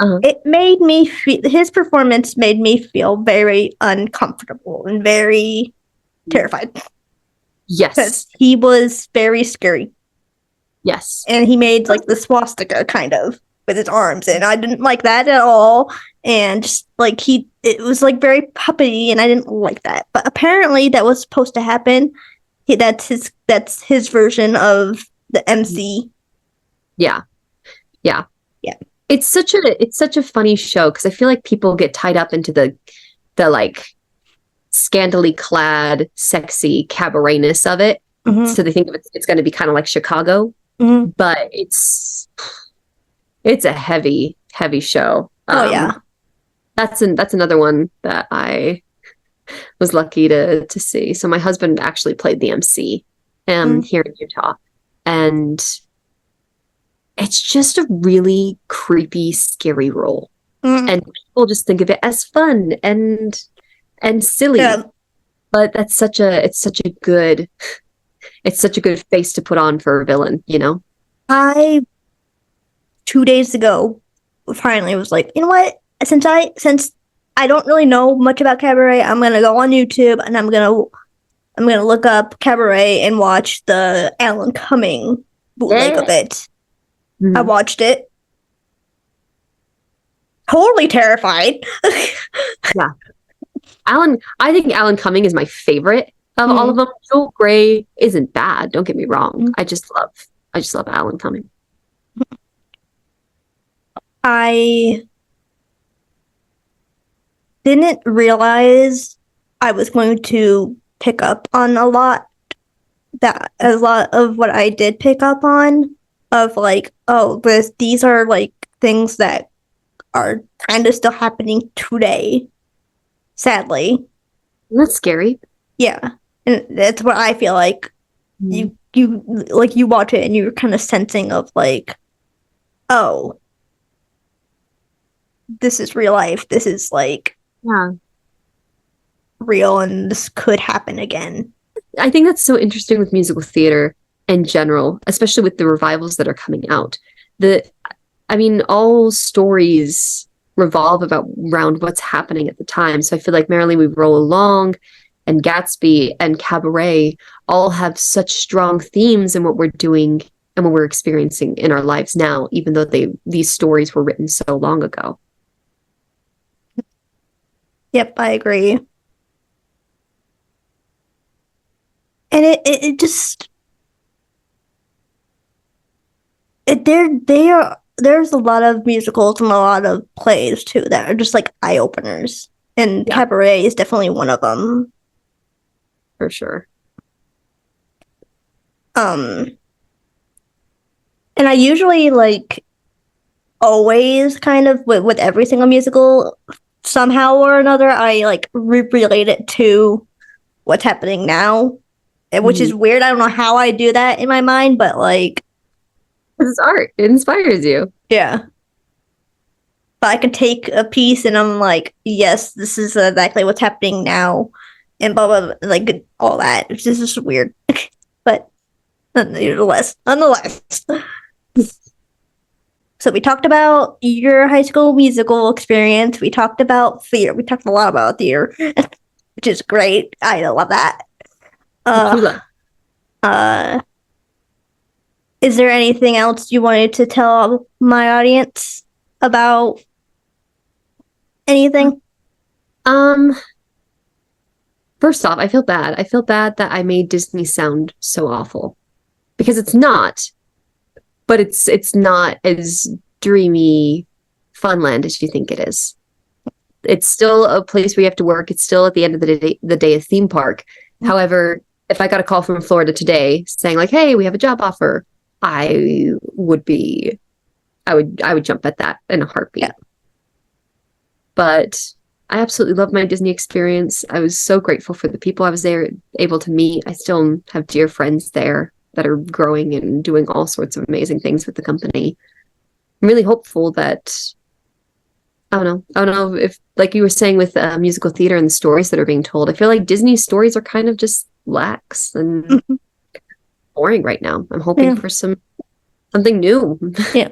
S3: It made me feel, his performance made me feel very uncomfortable and very terrified.
S4: Yes.
S3: Because he was very scary.
S4: Yes.
S3: And he made like the swastika kind of with his arms, and I didn't like that at all. And just like it was like very puppety, and I didn't like that. But apparently that was supposed to happen. That's his version of the MC. Yeah. It's
S4: such a funny show because I feel like people get tied up into the like scantily clad, sexy cabaretness of it. Mm-hmm. So they think of it's going to be kind of like Chicago, but it's a heavy show.
S3: Oh yeah,
S4: that's another one that I was lucky to see. So my husband actually played the MC here in Utah, and it's just a really creepy, scary role. And people just think of it as fun and silly. Yeah. But it's such a good face to put on for a villain, you know?
S3: I 2 days ago finally was like, you know what? Since I don't really know much about cabaret, I'm gonna go on YouTube and I'm gonna look up cabaret and watch the Alan Cumming bootleg of it. I watched it. Totally terrified.
S4: Yeah. I think Alan Cumming is my favorite of all of them. Joel Grey isn't bad, don't get me wrong. I just love Alan Cumming.
S3: I didn't realize I was going to pick up on a lot of what I did pick up on, of like, oh, these are like things that are kind of still happening today, sadly.
S4: That's scary.
S3: Yeah, and that's what I feel like. You watch it and you're kind of sensing of like, oh, this is real life. This is like
S4: Yeah.
S3: real and this could happen again.
S4: I think that's so interesting with musical theater in general, especially with the revivals that are coming out. All stories revolve around what's happening at the time. So I feel like Merrily We Roll Along and Gatsby and Cabaret all have such strong themes in what we're doing and what we're experiencing in our lives now, even though these stories were written so long ago.
S3: Yep, I agree. And it just there's a lot of musicals and a lot of plays too that are just like eye openers, and
S4: Yeah.
S3: Cabaret is definitely one of them.
S4: For sure.
S3: And I usually like always kind of with every single musical somehow or another I like relate it to what's happening now, which is weird. I don't know how I do that in my mind, but like
S4: It's art. It inspires you.
S3: yeah. But I can take a piece and I'm like, yes, this is exactly what's happening now, and blah blah, blah, like all that. It's just weird, but nonetheless. So we talked about your high school musical experience. We talked about theater. We talked a lot about theater, which is great. I love that. Is there anything else you wanted to tell my audience about anything?
S4: First off, I feel bad. I feel bad that I made Disney sound so awful, because it's not. But it's not as dreamy funland as you think it is. It's still a place where you have to work. It's still at the end of the day a theme park. However, if I got a call from Florida today saying like, "Hey, we have a job offer," I would jump at that in a heartbeat.
S3: Yeah.
S4: But I absolutely loved my Disney experience. I was so grateful for the people I was able to meet. I still have dear friends there that are growing and doing all sorts of amazing things with the company. I'm really hopeful that, I don't know if, like you were saying with musical theater and the stories that are being told, I feel like Disney's stories are kind of just lax and boring right now. I'm hoping for something new.
S3: Yeah.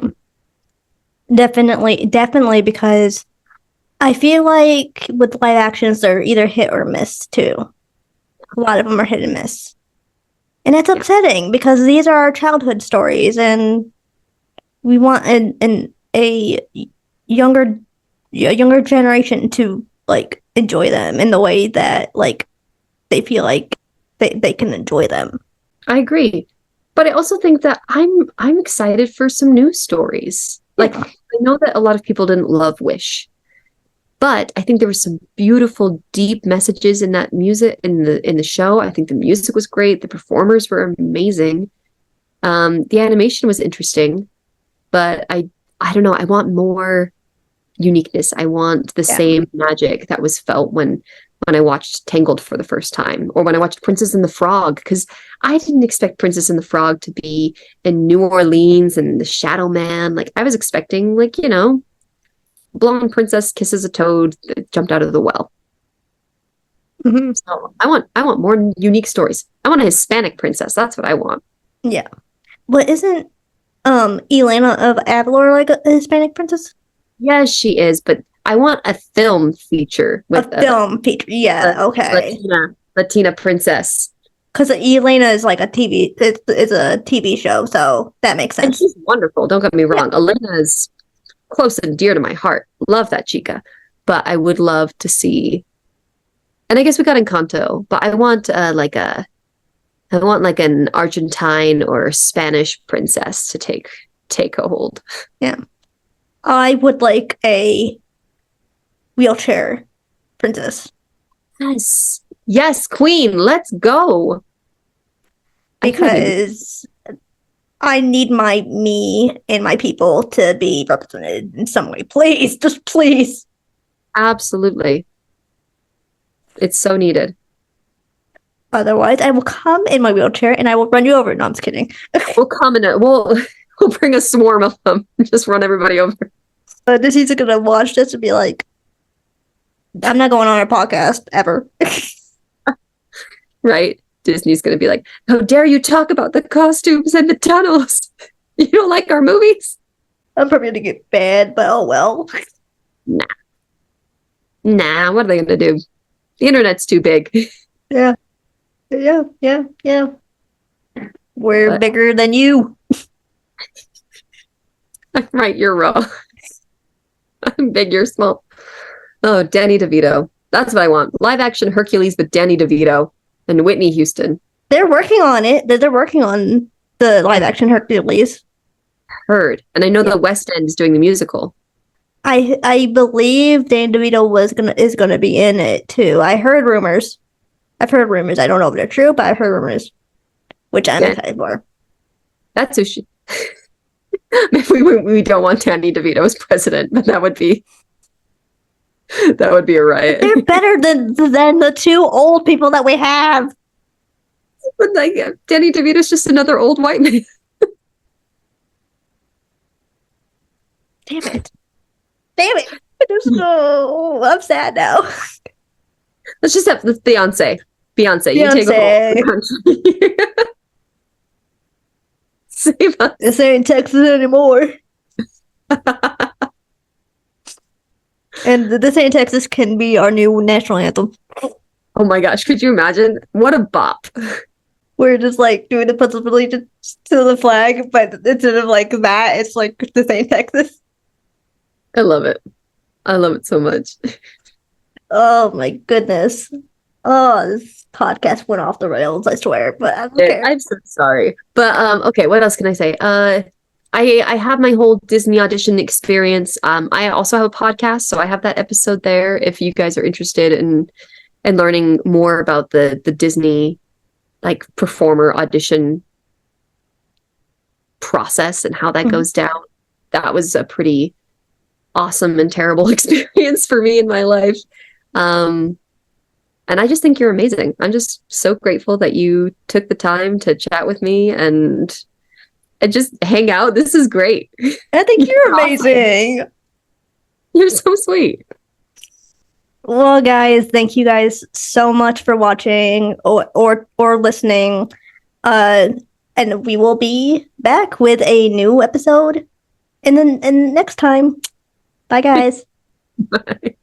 S3: Definitely, because I feel like with live actions, they're either hit or miss too. A lot of them are hit and miss. And it's upsetting because these are our childhood stories and we want a younger generation to like enjoy them in the way that like they feel like they can enjoy them.
S4: I agree. But I also think that I'm excited for some new stories. Like, I know that a lot of people didn't love Wish, but I think there were some beautiful, deep messages in that music in the show. I think the music was great. The performers were amazing. The animation was interesting, but I don't know. I want more uniqueness. I want the same magic that was felt when I watched Tangled for the first time, or when I watched Princess and the Frog, because I didn't expect Princess and the Frog to be in New Orleans and the Shadow Man. Like, I was expecting, like, blonde princess kisses a toad that jumped out of the well.
S3: Mm-hmm.
S4: So I want more unique stories. I want a Hispanic princess. That's what I want.
S3: Yeah. But isn't Elena of Avalor like a Hispanic princess?
S4: Yes, she is, but I want a film feature with
S3: a film feature. Yeah, okay.
S4: Latina princess.
S3: Because Elena is like a TV. It's a TV show, so that makes sense.
S4: And she's wonderful. Don't get me wrong. Yeah. Elena is close and dear to my heart. Love that chica. But I would love to see, and I guess we got Encanto, but I want like an Argentine or Spanish princess to take a hold.
S3: Yeah. I would like a wheelchair princess.
S4: Yes, queen, let's go.
S3: Because I need me and my people to be represented in some way. Please, just please.
S4: Absolutely. It's so needed.
S3: Otherwise, I will come in my wheelchair and I will run you over. No, I'm just kidding.
S4: We'll come in we'll bring a swarm of them. Just run everybody over.
S3: Disney's gonna watch this and be like, I'm not going on our podcast ever.
S4: Right? Disney's going to be like, how dare you talk about the costumes and the tunnels? You don't like our movies?
S3: I'm probably gonna get banned, but oh well.
S4: Nah, what are they going to do? The internet's too big.
S3: Yeah. We're
S4: But-
S3: bigger than you.
S4: Right, you're wrong. I'm big, you're small. Oh, Danny DeVito. That's what I want. Live action Hercules with Danny DeVito and Whitney Houston.
S3: They're working on it. They're working on the live action Hercules.
S4: Heard. And I know the West End is doing the musical.
S3: I believe Dan DeVito is gonna be in it too. I've heard rumors. I don't know if they're true, but I've heard rumors, which I'm excited for.
S4: That's who she. Maybe we don't want Danny DeVito as president, but that would be a riot.
S3: They're better than the two old people that we have.
S4: But like Danny DeVito's just another old white man.
S3: Damn it! I'm sad now.
S4: Let's just have Beyonce. Beyonce, you take a whole country. Save us.
S3: This ain't Texas anymore. And This Ain't Texas can be our new national anthem.
S4: Oh my gosh, could you imagine? What a bop.
S3: We're just like doing the pledge of allegiance to the flag, but instead of like that, it's like This Ain't Texas.
S4: I love it. I love it so much.
S3: Oh my goodness. Oh, this podcast went off the rails, I swear, but I don't care.
S4: I'm so sorry. But okay, what else can I say? I have my whole Disney audition experience. I also have a podcast, so I have that episode there if you guys are interested in learning more about the Disney like performer audition process and how that goes down. That was a pretty awesome and terrible experience for me in my life. And I just think you're amazing. I'm just so grateful that you took the time to chat with me and just hang out. This is great.
S3: I think you're amazing.
S4: You're so sweet.
S3: Well, guys, thank you guys so much for watching or listening. And we will be back with a new episode and next time. Bye, guys.
S4: Bye.